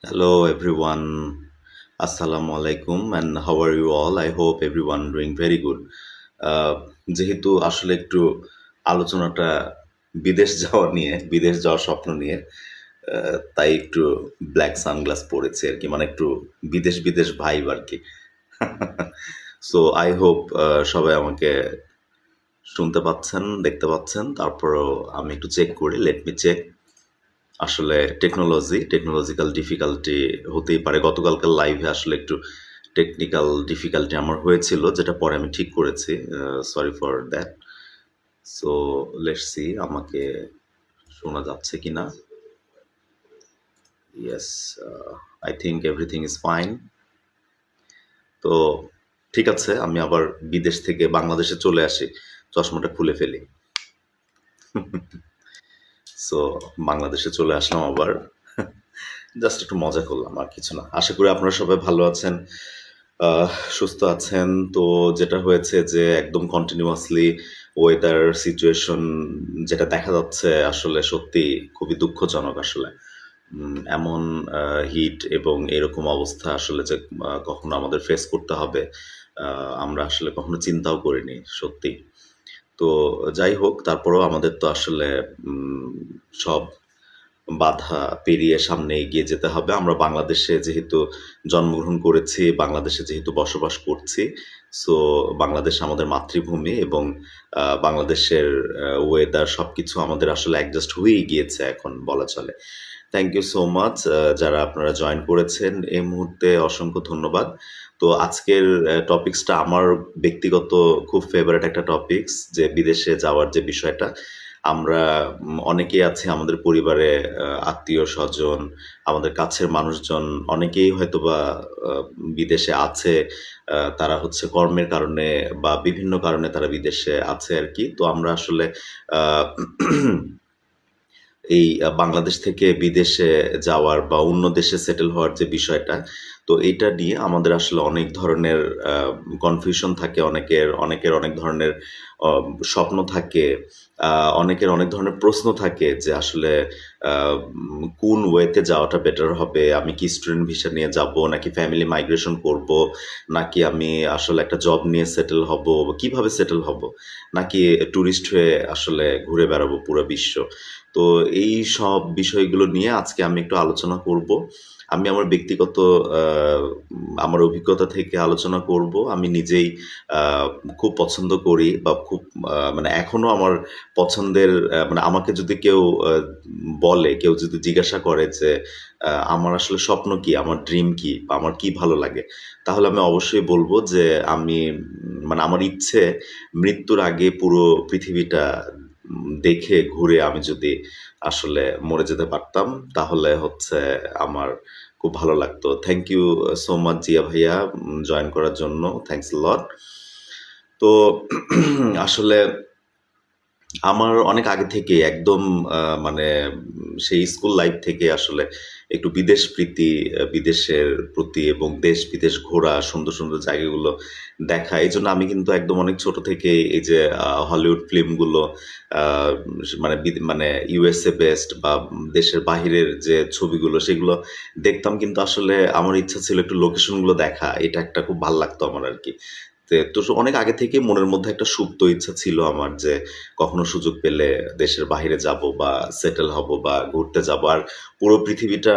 Hello everyone. Assalamu alaikum and how are you all? I hope everyone doing very good. আহ, যেহেতু আসলে একটু আলোচনাটা বিদেশ যাওয়া নিয়ে, বিদেশ যাওয়ার স্বপ্ন নিয়ে, তাই একটু ব্ল্যাক সানগ্লাস পরেছি আর কি, মানে একটু বিদেশ বিদেশ ভাইব আর কি। সো আই হোপ সবাই আমাকে শুনতে পাচ্ছেন, দেখতে পাচ্ছেন। তারপরও আমি একটু চেক করি, লেট মি চেক। আসলে টেকনোলজিক্যাল ডিফিকাল্টি হতেই পারে। গতকালকার লাইভে আসলে একটু টেকনিক্যাল ডিফিকাল্টি আমার হয়েছিল, যেটা পরে আমি ঠিক করেছি। Sorry for that. So let's see আমাকে শোনা যাচ্ছে কিনা। Yes, I think everything is fine. তো ঠিক আছে, আমি আবার বিদেশ থেকে বাংলাদেশে চলে আসি, চশমাটা খুলে ফেলি। সো বাংলাদেশে চলে আসলাম আবার। জাস্ট একটু মজা করলাম, আর কিছু না। আশা করি আপনারা সবাই ভালো আছেন, আহ, সুস্থ আছেন। তো যেটা হয়েছে যে একদম কন্টিনিউয়াসলি ওয়েদার সিচুয়েশন যেটা দেখা যাচ্ছে আসলে সত্যি খুবই দুঃখজনক আসলে। এমন হিট এবং এরকম অবস্থা আসলে যে কখনো আমাদের ফেস করতে হবে, আমরা আসলে কখনো চিন্তাও করিনি সত্যি। তো যাই হোক, তারপরেও আমাদের তো আসলে উম, সব বাধা পেরিয়ে সামনে এগিয়ে যেতে হবে। আমরা বাংলাদেশে যেহেতু জন্মগ্রহণ করেছি, বাংলাদেশে যেহেতু বসবাস করছি, সো বাংলাদেশ আমাদের মাতৃভূমি এবং বাংলাদেশের ওয়েদার সবকিছু আমাদের আসলে অ্যাডজাস্ট হয়েই গিয়েছে এখন বলা চলে। থ্যাংক ইউ সো মাচ যারা আপনারা জয়েন করেছেন এই মুহূর্তে, অসংখ্য ধন্যবাদ। তো আজকের টপিকসটা আমার ব্যক্তিগত খুব ফেভারিট একটা টপিকস, যে বিদেশে যাওয়ার যে বিষয়টা। আমরা অনেকেই আছি আমাদের পরিবারে, আত্মীয়-স্বজন, আমাদের কাছের মানুষজন অনেকেই হয়তোবা আ বিদেশে আছে। তারা হচ্ছে কর্মের কারণে বা বিভিন্ন কারণে তারা বিদেশে আছে আরকি। তো আমরা আসলে আ এই বাংলাদেশ থেকে বিদেশে যাওয়ার বা অন্য দেশে সেটেল হওয়ার যে বিষয়টা, তো এইটা নিয়ে আমাদের আসলে অনেক ধরনের আ কনফিউশন থাকে অনেকের, অনেকের অনেক ধরনের অ স্বপ্ন থাকে, আ অনেকের অনেক ধরনের প্রশ্ন থাকে যে আসলে আ কোন ওয়েতে যাওয়াটা বেটার হবে? আমি কি স্টুডেন্ট ভিসা নিয়ে যাবো? নাকি ফ্যামিলি মাইগ্রেশন করবো? নাকি আমি আসলে একটা জব নিয়ে সেটেল হবো? কিভাবে সেটেল হবো? নাকি টুরিস্ট হয়ে আসলে ঘুরে বেড়াবো পুরা বিশ্ব? তো এই সব বিষয়গুলো নিয়ে আজকে আমি একটু আলোচনা করব। আমি আমার ব্যক্তিগত আ আমার অভিজ্ঞতা থেকে আলোচনা করব। আমি নিজেই আ খুব পছন্দ করি বা খুব মানে এখনো আমার পছন্দের, মানে আমাকে যদি কেউ বলে, কেউ যদি জিজ্ঞাসা করে যে আমার আসলে স্বপ্ন কি? আমার ড্রিম কি? বা আমার কি ভালো লাগে? তাহলে আমি অবশ্যই বলব যে আমি মানে আমার ইচ্ছে মৃত্যুর আগে পুরো পৃথিবীটা দেখে ঘুরে আমি যদি আসলে মরে যেতে পারতাম, তাহলে হচ্ছে আমার খুব ভালো লাগতো। Thank you so much Zia ভাইয়া জয়েন করার জন্য। Thanks a lot। তো আসলে আমার অনেক আগে থেকেই একদম মানে সেই স্কুল লাইফ থেকে আসলে একটু বিদেশ প্রীতি, বিদেশের প্রতি এবং দেশ-বিদেশ ঘোরা, সুন্দর, সুন্দর জায়গাগুলো দেখা। এজন্য আমি কিন্তু একদম অনেক ছোট থেকেই এই যে হলিউড ফিল্মগুলো, আ মানে মানে ইউএসএ বেসড বা দেশের বাহিরের যে ছবিগুলো সেগুলো দেখতাম, কিন্তু আসলে আমার ইচ্ছা ছিল একটু লোকেশনগুলো দেখা। এটা একটা খুব ভাল লাগতো আমার আরকি। তো অনেক আগে থেকেই মনের মধ্যে একটা সুপ্ত ইচ্ছা ছিল আমার যে কখনো সুযোগ পেলে দেশের বাহিরে যাব বা সেটেল হব বা ঘুরতে যাব। আর পুরো পৃথিবীটা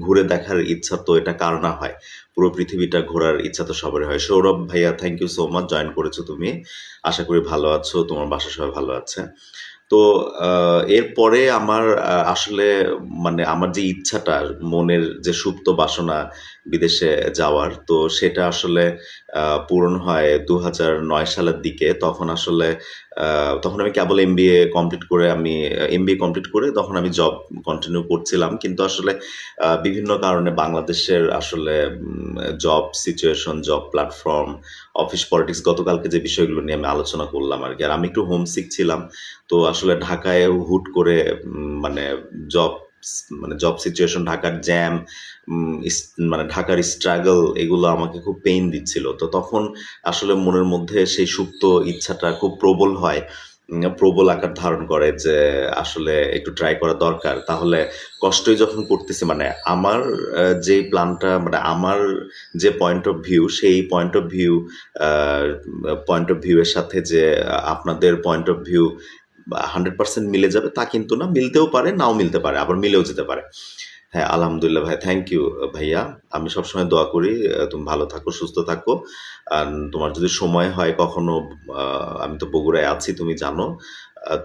ঘুরে দেখার ইচ্ছা তো এটা কার না হয়? পুরো পৃথিবীটা ঘোরার ইচ্ছা তো সবারই হয়। সৌরভ ভাইয়া, thank you so much join করেছো তুমি। আশা করি ভালো আছো, তোমার বাসার সবাই ভালো আছে। তো আ এরপরে আমার আসলে মানে আমার যে ইচ্ছাটা, মনের যে সুপ্ত বাসনা বিদেশে যাওয়ার, তো সেটা আসলে পূরণ হয় ২০০৯ সালের দিকে। তখন আসলে আ তখন আমি কেবল এমবিএ কমপ্লিট করে তখন আমি জব কন্টিনিউ করছিলাম। কিন্তু আসলে বিভিন্ন কারণে বাংলাদেশের আসলে job situation, job platform, office politics, গতকালকে যে বিষয়গুলো নিয়ে আমি আলোচনা করলাম আরকি। আর আমি একটু হোমসিক ছিলাম। তো আসলে ঢাকায় হুট করে মানে জব জব সিচুয়েশন, ঢাকার জ্যাম, উম ইস মানে ঢাকার স্ট্রাগল, এগুলো আমাকে খুব পেইন দিচ্ছিল। তো তখন আসলে মনের মধ্যে সেই সুপ্ত ইচ্ছাটা খুব প্রবল হয় প্রবল আকার ধারণ করে যে আসলে একটু ট্রাই করা দরকার। তাহলে কষ্টই যখন করতেছি মানে আমার যেই প্ল্যানটা মানে আমার যে পয়েন্ট অফ ভিউ সেই আ পয়েন্ট অফ ভিউ এর সাথে যে আপনাদের পয়েন্ট অফ ভিউ 100% মিলে যাবে তা কিন্তু না। মিলতেও পারে, নাও মিলতে পারে, আবার মিলেও যেতে পারে। হ্যাঁ, আলহামদুলিল্লাহ ভাই। থ্যাংক ইউ ভাইয়া। আমি সবসময় দোয়া করি তুমি ভালো থাকো, সুস্থ থাকো। তোমার যদি সময় হয় কখনো আ আমি তো বগুড়ায় আছি তুমি জানো।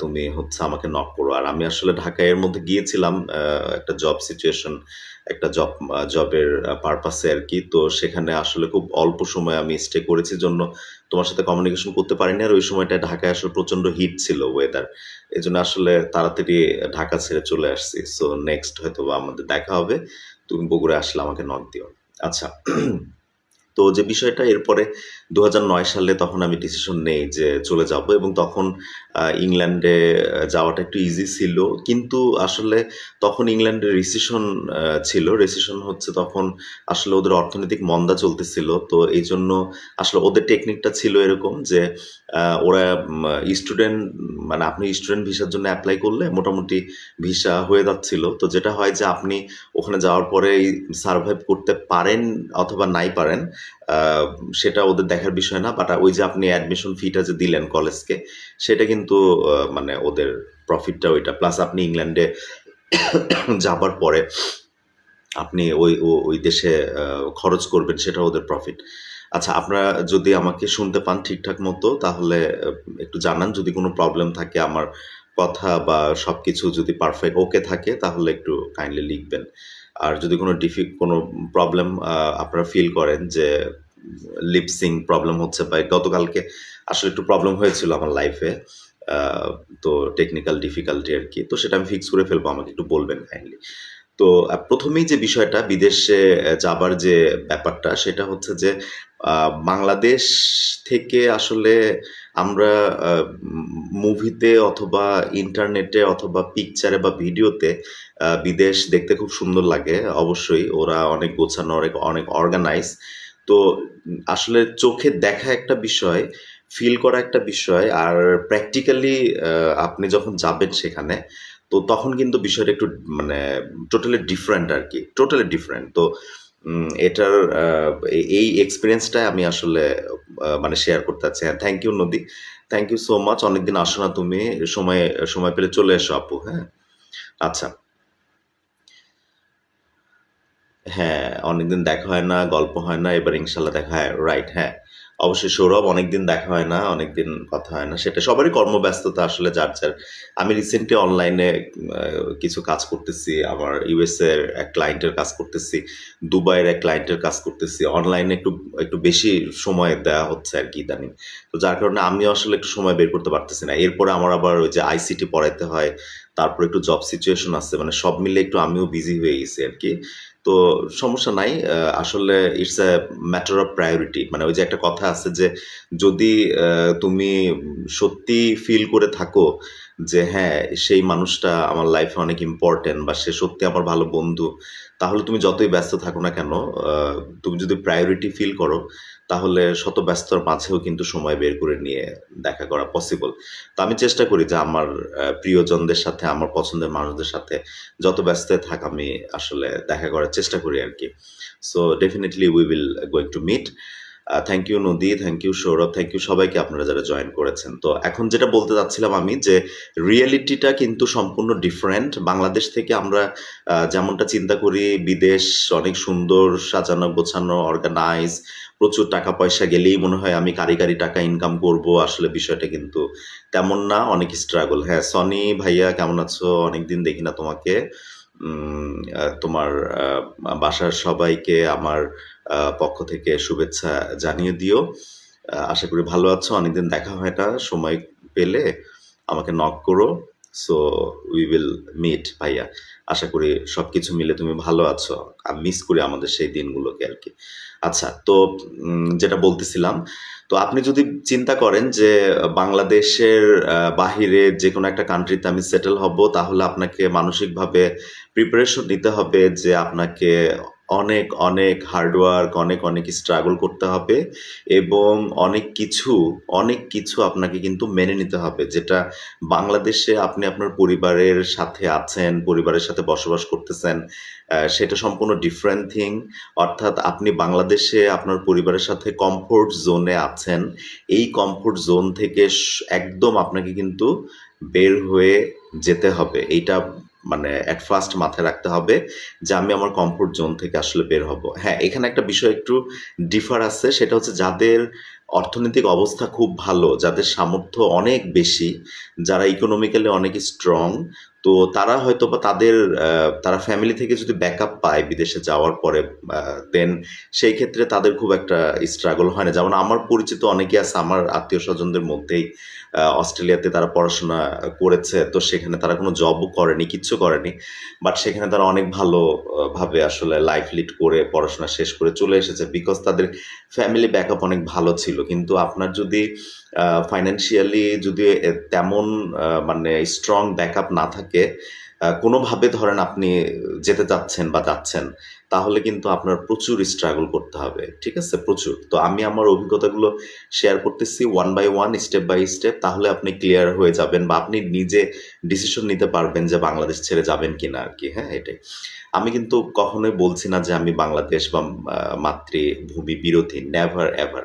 তুমি হচ্ছে আমাকে নক করো। আর আমি আসলে ঢাকায় এর মধ্যে গিয়েছিলাম একটা জব সিচুয়েশন, একটা জবের পারপাসে আরকি। তো সেখানে আসলে খুব অল্প সময় আমি স্টে করেছি জন্য তোমার সাথে কমিউনিকেশন করতে পারিনি। আর ওই সময়টায় ঢাকায় আসলে প্রচন্ড হিট ছিল ওয়েদার। এজন্য আসলে তাড়াতাড়ি ঢাকা ছেড়ে চলে আসছি। সো নেক্সট হয়তোবা আমাদের দেখা হবে। তুমি বগুড়ায় আসলে আমাকে নক দিও। আচ্ছা। তো যে বিষয়টা এরপরে ২০০৯ সালে তখন আমি ডিসিশন নেই যে চলে যাবো এবং তখন ইংল্যান্ডে যাওয়াটা একটু ইজি ছিল। কিন্তু আসলে তখন ইংল্যান্ডে রিসেশন ছিল। রিসেশন হচ্ছে তখন আসলে ওদের অর্থনৈতিক মন্দা চলতেছিল। তো এইজন্য আসলে ওদের টেকনিকটা ছিল এরকম যে ওরা স্টুডেন্ট মানে আপনি স্টুডেন্ট ভিসার জন্য এপ্লাই করলে মোটামুটি ভিসা হয়ে যাচ্ছিল। তো যেটা হয় যে আপনি ওখানে যাওয়ার পরেই সারভাইভ করতে পারেন অথবা নাই পারেন আ সেটা ওদের দেখার বিষয় না। বাট ওই যে আপনি অ্যাডমিশন ফিটা যে দিলেন কলেজকে, সেটা কিন্তু মানে ওদের প্রফিটটা ওইটা। প্লাস আপনি ইংল্যান্ডে যাবার পরে আপনি ওই দেশে খরচ করবেন সেটা ওদের প্রফিট। আচ্ছা আপনারা যদি আমাকে শুনতে পান ঠিকঠাক মতো তাহলে একটু জানান যদি কোনো প্রবলেম থাকে আমার কথা বা সবকিছু যদি পারফেক্ট ওকে থাকে তাহলে একটু কাইন্ডলি লিখবেন। আর যদি কোনো প্রবলেম আপনারা ফিল করেন যে লিপ সিং প্রবলেম হচ্ছে বা গতকালকে আসলে একটু প্রবলেম হয়েছিল আমার লাইফে। আ তো টেকনিক্যাল ডিফিকাল্টি আরকি। তো সেটা আমি ফিক্স করে ফেলবো। আমাকে একটু বলবেন কাইন্ডলি। তো ১ম এই যে বিষয়টা বিদেশে যাবার যে ব্যাপারটা সেটা হচ্ছে যে আ বাংলাদেশ থেকে আসলে আমরা আ মুভিতে অথবা ইন্টারনেটে অথবা পিকচারে বা ভিডিওতে বিদেশ দেখতে খুব সুন্দর লাগে। অবশ্যই ওরা অনেক গোছানো, অনেক অনেক অর্গানাইজ। তো আসলে চোখে দেখা একটা বিষয়, ফিল করা একটা বিষয় আর প্র্যাকটিক্যালি আ আপনি যখন যাবেন সেখানে তো তখন কিন্তু বিষয়টা একটু মানে টোটালি ডিফারেন্ট আরকি। Totally different. তো এটার এই এক্সপেরিয়েন্সটাই আমি আসলে মানে শেয়ার করতে চাচ্ছি। হ্যাঁ, থ্যাংক ইউ নদী। Thank you so much. অনেকদিন আসো না তুমি। সময় সময় পেলে চলে এসো আপু, হ্যাঁ? আচ্ছা। হ্যাঁ, অনেকদিন দেখা হয় না, গল্প হয় না। এবার ইনশাআল্লাহ দেখা হয়। রাইট, হ্যাঁ। অবশ্যই সৌরভ অনেকদিন দেখা হয় না, অনেকদিন কথা হয় না। সেটা সবারই কর্মব্যস্ততা আসলে যার। আমি রিসেন্টলি অনলাইনে আ কিছু কাজ করতেছি। আমার ইউএসএ এর এক ক্লায়েন্টের কাজ করতেছি। দুবাইয়ের এক ক্লায়েন্টের কাজ করতেছি। অনলাইনে একটু একটু বেশি সময় দেয়া হচ্ছে আরকি ইদানিং। তো যার কারণে আমিও আসলে একটু সময় বের করতে পারতেছি না। এরপরে আমার আবার ওই যে আইসিটি পড়াইতে হয়। তারপরে একটু জব সিচুয়েশন আছে। মানে সব মিলে একটু আমিও বিজি হয়ে গেছি আরকি। তো সমস্যা নাই। আসলে it's a matter of priority. মানে ওই যে একটা কথা আছে যে, যদি তুমি সত্যি ফিল করে থাকো যে হ্যাঁ, সেই মানুষটা আমার লাইফে অনেক ইম্পোর্টেন্ট বা সে সত্যি আমার ভালো বন্ধু, তাহলে তুমি যতই ব্যস্ত থাকো না কেন, আ তুমি যদি প্রায়োরিটি ফিল করো, তাহলে শত ব্যস্ততার মাঝেও কিন্তু সময় বের করে নিয়ে দেখা করা পসিবল। তো আমি চেষ্টা করি যে আমার প্রিয়জনদের সাথে, আমার পছন্দের মানুষদের সাথে যত ব্যস্ততায় থাক আমি আসলে দেখা করার চেষ্টা করি আরকি। So definitely we will going to meet. Thank you নদী, thank you Sourav, thank you সবাইকে আপনারা যারা জয়েন করেছেন। তো এখন যেটা বলতে চাচ্ছিলাম আমি যে রিয়েলিটিটা কিন্তু সম্পূর্ণ ডিফারেন্ট। বাংলাদেশ থেকে আমরা যেমনটা চিন্তা করি বিদেশ অনেক সুন্দর সাজানো গোছানো, অর্গানাইজ, প্রচুর টাকা পয়সা গেলেই মনে হয় আমি কাঁড়ি টাকা ইনকাম করব। আসলে বিষয়টা কিন্তু তেমন না, অনেক স্ট্রাগল। হ্যাঁ, সনি ভাইয়া কেমন আছো? অনেকদিন দেখি না তোমাকে। উম তোমার বাসার সবাইকে আমার পক্ষ থেকে শুভেচ্ছা জানিয়ে দিও। আশা করি ভালো আছো। অনেকদিন দেখা হয় না। সময় পেলে আমাকে নক করো। সো উই উইল মিট ভাইয়া। আশা করি সবকিছু মিলে তুমি ভালো আছো। মিস করি আমাদের সেই দিনগুলোকে আরকি। আচ্ছা তো যেটা বলতেছিলাম, তো আপনি যদি চিন্তা করেন যে বাংলাদেশের বাহিরে যেকোনো একটা কান্ট্রিতে আমি সেটেল হব, তাহলে আপনাকে মানসিকভাবে প্রিপারেশন নিতে হবে যে আপনাকে অনেক, অনেক হার্ডওয়ার্ক, অনেক, অনেক স্ট্রাগল করতে হবে এবং অনেক কিছু আপনাকে কিন্তু মেনে নিতে হবে। যেটা বাংলাদেশে আপনি আপনার পরিবারের সাথে আছেন, পরিবারের সাথে বসবাস করতেছেন, সেটা সম্পূর্ণ ডিফারেন্ট থিং। অর্থাৎ আপনি বাংলাদেশে আপনার পরিবারের সাথে কমফোর্ট জোনে আছেন। এই কমফোর্ট জোন থেকে একদম আপনাকে কিন্তু বের হয়ে যেতে হবে। এইটা মানে এট ফার্স্ট মাথায় রাখতে হবে যে আমি আমার কমফোর্ট জোন থেকে আসলে বের হব। হ্যাঁ, এখানে একটা বিষয় একটু ডিফার আছে, সেটা হচ্ছে যাদের অর্থনৈতিক অবস্থা খুব ভালো, যাদের সামর্থ্য অনেক বেশি, যারা ইকোনমিক্যালি অনেক স্ট্রং, তো তারা হয়তোবা তারা ফ্যামিলি থেকে যদি ব্যাকআপ পায় বিদেশে যাওয়ার পরে, দেন সেই ক্ষেত্রে তাদের খুব একটা স্ট্রাগল হয় না। যেমন আমার পরিচিত অনেকে আছে আমার আত্মীয়স্বজনদের মধ্যেই, অস্ট্রেলিয়াতে তারা পড়াশোনা করেছে। তো সেখানে তারা কোনো জবও করেনি, কিচ্ছু করেনি। বাট সেখানে তারা অনেক ভালো ভাবে আসলে লাইফ লিড করে পড়াশোনা শেষ করে চলে এসেছে, বিকজ তাদের ফ্যামিলি ব্যাকআপ অনেক ভালো ছিল। কিন্তু আপনার যদি ফাইন্যান্সিয়ালি যদি তেমন মানে স্ট্রং ব্যাকআপ না থাকে, কোনোভাবে ধরেন আপনি যেতে চাচ্ছেন বা যাচ্ছেন, তাহলে কিন্তু আপনার প্রচুর স্ট্রাগল করতে হবে। ঠিক আছে? প্রচুর। তো আমি আমার অভিজ্ঞতাগুলো শেয়ার করতেছি one by one, step by step. তাহলে আপনি ক্লিয়ার হয়ে যাবেন বা আপনি নিজে ডিসিশন নিতে পারবেন যে বাংলাদেশ ছেড়ে যাবেন কিনা আরকি। হ্যাঁ, এটাই। আমি কিন্তু কখনোই বলছি না যে আমি বাংলাদেশ বা মাতৃভূমি বিরোধী। Never ever.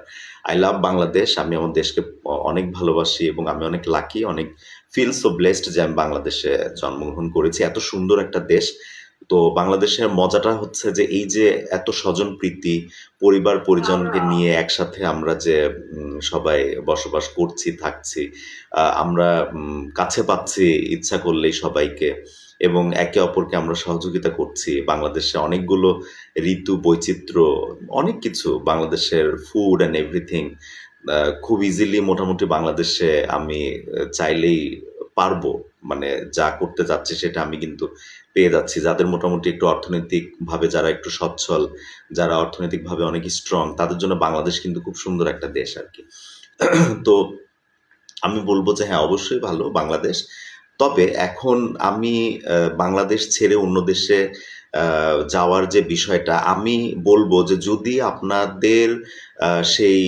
I love Bangladesh. আমি আমার দেশকে অনেক ভালোবাসি এবং আমি অনেক লাকি, অনেক ফিল সো ব্লেসড যে আমি বাংলাদেশে জন্মগ্রহণ করেছি। এত সুন্দর একটা দেশ। তো বাংলাদেশের মজাটা হচ্ছে যে এই যে এত স্বজনপ্রীতি, পরিবার-পরিজনকে নিয়ে একসাথে আমরা যে সবাই বসবাস করছি, থাকছি। আমরা কাছে পাচ্ছি ইচ্ছা করলেই সবাইকে এবং একে অপরকে আমরা সহযোগিতা করছি। বাংলাদেশে অনেকগুলো ঋতু, বৈচিত্র্য, অনেক কিছু। বাংলাদেশের ফুড অ্যান্ড এভরিথিং খুব ইজিলি মোটামুটি বাংলাদেশে আমি চাইলেই পারবো। মানে যা করতে চাচ্ছি সেটা আমি কিন্তু পেয়ে যাচ্ছি। যাদের মোটামুটি একটু অর্থনৈতিকভাবে যারা একটু সচ্ছল, যারা অর্থনৈতিকভাবে অনেক স্ট্রং, তাদের জন্য বাংলাদেশ কিন্তু খুব সুন্দর একটা দেশ আরকি। তো আমি বলব যে হ্যাঁ, অবশ্যই ভালো বাংলাদেশ। তবে এখন আমি বাংলাদেশ ছেড়ে অন্য দেশে আ যাওয়ার যে বিষয়টা, আমি বলব যে যদি আপনাদের সেই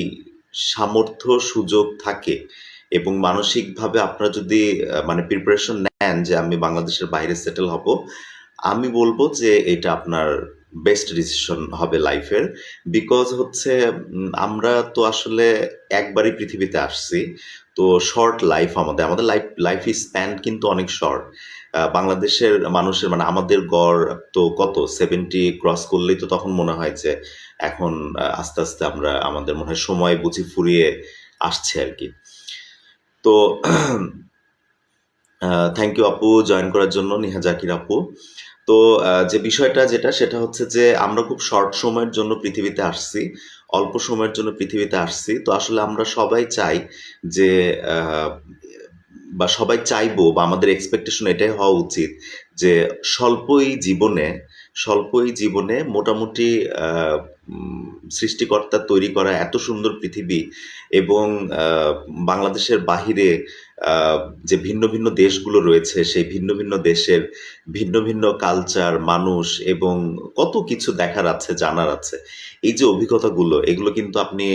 সামর্থ্য, সুযোগ থাকে এবং মানসিকভাবে আপনারা যদি মানে প্রিপারেশন নেন যে আমি বাংলাদেশের বাইরে সেটেল হব, আমি বলব যে এটা আপনার বেস্ট ডিসিশন হবে লাইফের। বিকজ হচ্ছে আমরা তো আসলে একবারই পৃথিবীতে আসছি। তো শর্ট লাইফ আমাদের। আমাদের লাইফ স্প্যান কিন্তু অনেক শর্ট। বাংলাদেশের মানুষের মানে আমাদের গড় তো কত 70 ক্রস করলেই তো তখন মনে হয় যে এখন আস্তে, আস্তে আমরা আমাদের মনে হয় সময় বুঝি ফুরিয়ে আসছে আরকি। তো থ্যাংক ইউ আপু জয়েন করার জন্য, নিহা জাকির আপু। তো যে বিষয়টা সেটা হচ্ছে যে আমরা খুব শর্ট সময়ের জন্য পৃথিবীতে আসছি। অল্প সময়ের জন্য পৃথিবীতে আসছি। তো আসলে আমরা সবাই চাই যে আ বা সবাই চাইবো বা আমাদের এক্সপেকটেশন এটাই হওয়া উচিত যে স্বল্পই জীবনে স্বল্পই জীবনে মোটামুটি আ উম সৃষ্টিকর্তার তৈরি করা এত সুন্দর পৃথিবী এবং আ বাংলাদেশের বাহিরে আ যে ভিন্ন, ভিন্ন দেশগুলো রয়েছে, সেই ভিন্ন, ভিন্ন দেশের ভিন্ন, ভিন্ন কালচার, মানুষ এবং কত কিছু দেখার আছে, জানার আছে। এই যে অভিজ্ঞতাগুলো, এগুলো কিন্তু আপনি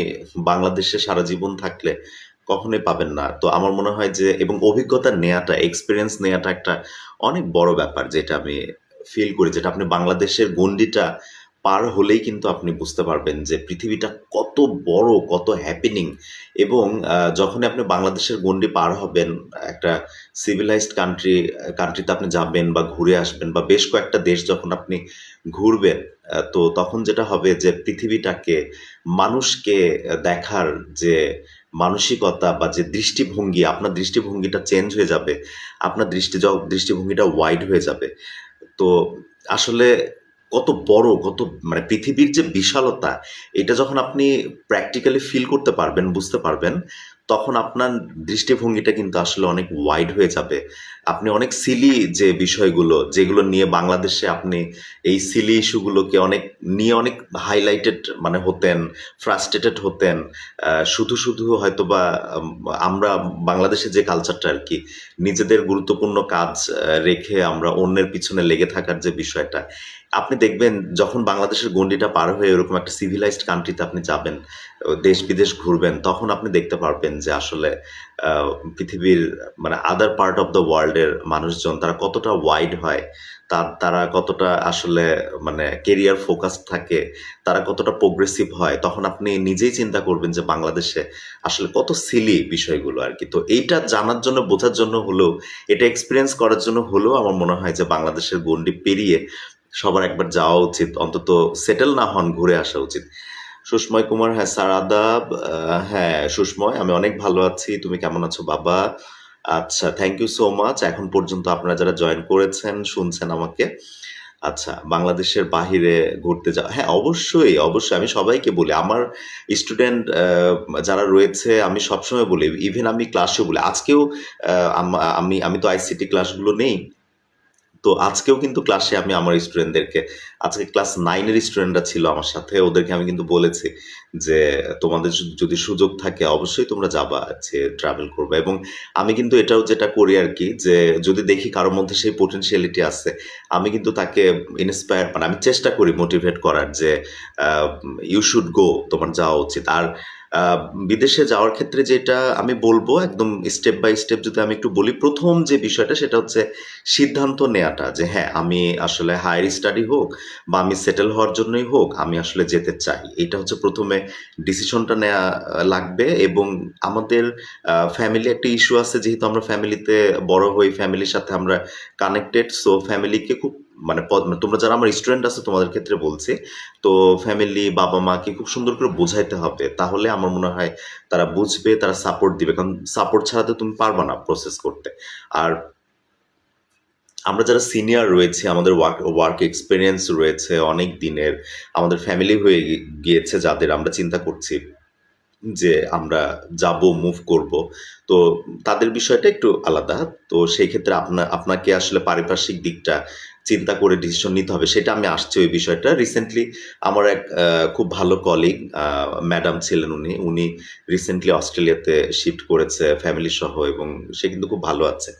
বাংলাদেশে সারা জীবন থাকলে কখনোই পাবেন না। তো আমার মনে হয় যে এবং অভিজ্ঞতা নেয়াটা, এক্সপেরিয়েন্স নেয়াটা একটা অনেক বড় ব্যাপার, যেটা আমি ফিল করি। যেটা আপনি বাংলাদেশের গণ্ডিটা পার হলেই কিন্তু আপনি বুঝতে পারবেন যে পৃথিবীটা কত বড়, কত হ্যাপেনিং এবং যখনই আপনি বাংলাদেশের গণ্ডি পার হবেন, একটা সিভিলাইজড কান্ট্রিতে আপনি যাবেন বা ঘুরে আসবেন বা বেশ কয়েকটা দেশ যখন আপনি ঘুরবেন, তো তখন যেটা হবে যে পৃথিবীটাকে, মানুষকে দেখার যে মানসিকতা বা যে দৃষ্টিভঙ্গি, আপনার দৃষ্টিভঙ্গিটা চেঞ্জ হয়ে যাবে। আপনার দৃষ্টিভঙ্গিটা ওয়াইড হয়ে যাবে। তো আসলে কত বড়, কত মানে পৃথিবীর যে বিশালতা, এটা যখন আপনি প্র্যাকটিক্যালি ফিল করতে পারবেন, বুঝতে পারবেন, তখন আপনার দৃষ্টিভঙ্গিটা কিন্তু আসলে অনেক ওয়াইড হয়ে যাবে। আপনি অনেক সিলি যে বিষয়গুলো, যেগুলো নিয়ে বাংলাদেশে আপনি এই সিলি ইস্যুগুলোকে অনেক হাইলাইটেড মানে হতেন, ফ্রাস্ট্রেটেড হতেন। শুধু হয়তোবা আম আমরা বাংলাদেশে যে কালচারটা আরকি, নিজেদের গুরুত্বপূর্ণ কাজ রেখে আমরা অন্যের পিছনে লেগে থাকার যে বিষয়টা, আপনি দেখবেন যখন বাংলাদেশের গণ্ডিটা পার হয়ে এরকম একটা সিভিলাইজড কান্ট্রিতে আপনি যাবেন, দেশ-বিদেশ ঘুরবেন, তখন আপনি দেখতে পারবেন যে আসলে আ পৃথিবীর মানে other part of the world এর মানুষজন তারা কতটা ওয়াইড হয়। তারা কতটা আসলে মানে কেরিয়ার ফোকাসড থাকে, তারা কতটা প্রোগ্রেসিভ হয়। তখন আপনি নিজেই চিন্তা করবেন যে বাংলাদেশে আসলে কত সিলি বিষয়গুলো আরকি। তো এইটা জানার জন্য, বোঝার জন্য হলেও, এটা এক্সপেরিয়েন্স করার জন্য হলেও আমার মনে হয় যে বাংলাদেশের গণ্ডি পেরিয়ে সবার একবার যাওয়া উচিত। অন্তত সেটেল না হন, ঘুরে আসা উচিত। সুষময় কুমার, হ্যাঁ, স্যার আদাব। হ্যাঁ, সুষময়, আমি অনেক ভালো আছি। তুমি কেমন আছো বাবা? আচ্ছা, থ্যাংক ইউ সো মাচ। এখন পর্যন্ত আপনারা যারা জয়েন করেছেন, শুনছেন আমাকে। আচ্ছা, বাংলাদেশের বাহিরে ঘুরতে যাওয়া, হ্যাঁ, অবশ্যই। আমি সবাইকে বলি। আমার স্টুডেন্ট যারা রয়েছে আমি সবসময় বলি, ইভেন আমি ক্লাসেও বলি। আজকেও আ আম আমি আমি তো আইসিটি ক্লাসগুলো নেই। তো আজকেও কিন্তু ক্লাসে আমি আমার স্টুডেন্টদেরকে, আজকে ক্লাস 9 এর স্টুডেন্টরা ছিল আমার সাথে। ওদেরকে আমি কিন্তু বলেছি যে, "তোমাদের যদি সুযোগ থাকে অবশ্যই তোমরা যাবা, যে ট্রাভেল করবা।" এবং আমি কিন্তু এটাও যেটা করি আরকি, যে যদি দেখি কারো মধ্যে সেই potentiality আছে, আমি কিন্তু তাকে ইন্সপায়ার মানে আমি চেষ্টা করি মোটিভেট করার যে, আ "ইউ শুড গো, তোমার যাওয়া উচিত।" আর আ বিদেশে যাওয়ার ক্ষেত্রে যেটা আমি বলব, একদম স্টেপ বাই স্টেপ যদি আমি একটু বলি, ১ম যে বিষয়টা সেটা হচ্ছে সিদ্ধান্ত নেয়াটা, যে হ্যাঁ, আমি আসলে হায়ার স্টাডি হোক বা আমি সেটেল হওয়ার জন্যই হোক, আমি আসলে যেতে চাই। এটা হচ্ছে ১ম এ ডিসিশনটা নেয়া লাগবে। এবং আমাদের ফ্যামিলি একটা ইস্যু আছে, যেহেতু আমরা ফ্যামিলিতে বড় হই, ফ্যামিলির সাথে আমরা কানেক্টেড। সো ফ্যামিলিকে খুব মানে তোমরা যারা আমার স্টুডেন্ট আছো তোমাদের ক্ষেত্রে বলছি। তো ফ্যামিলি, বাবা-মাকে খুব সুন্দর করে বোঝাইতে হবে। তাহলে আমার মনে হয় তারা বুঝবে, তারা সাপোর্ট দিবে। কারণ সাপোর্ট ছাড়া তো তুমি পারবা না প্রসেস করতে। আর আমরা যারা সিনিয়র রয়েছি, আমাদের ওয়ার্ক এক্সপেরিয়েন্স রয়েছে অনেক দিনের, আমাদের ফ্যামিলি হয়ে গিয়েছে যাদের, আমরা চিন্তা করছি যে আমরা যাবো, মুভ করব। তো তাদের বিষয়টা একটু আলাদা। তো সেই ক্ষেত্রে আপনাকে আসলে পারিপার্শ্বিক দিকটা চিন্তা করে ডিসিশন নিতে হবে। সেটা আমি আসছি ওই বিষয়টা। রিসেন্টলি আমার এক খুব ভালো কলিগ, ম্যাডাম ছিলেন উনি। উনি রিসেন্টলি অস্ট্রেলিয়াতে শিফট করেছে ফ্যামিলি সহ, এবং সে কিন্তু খুব ভালো আছে।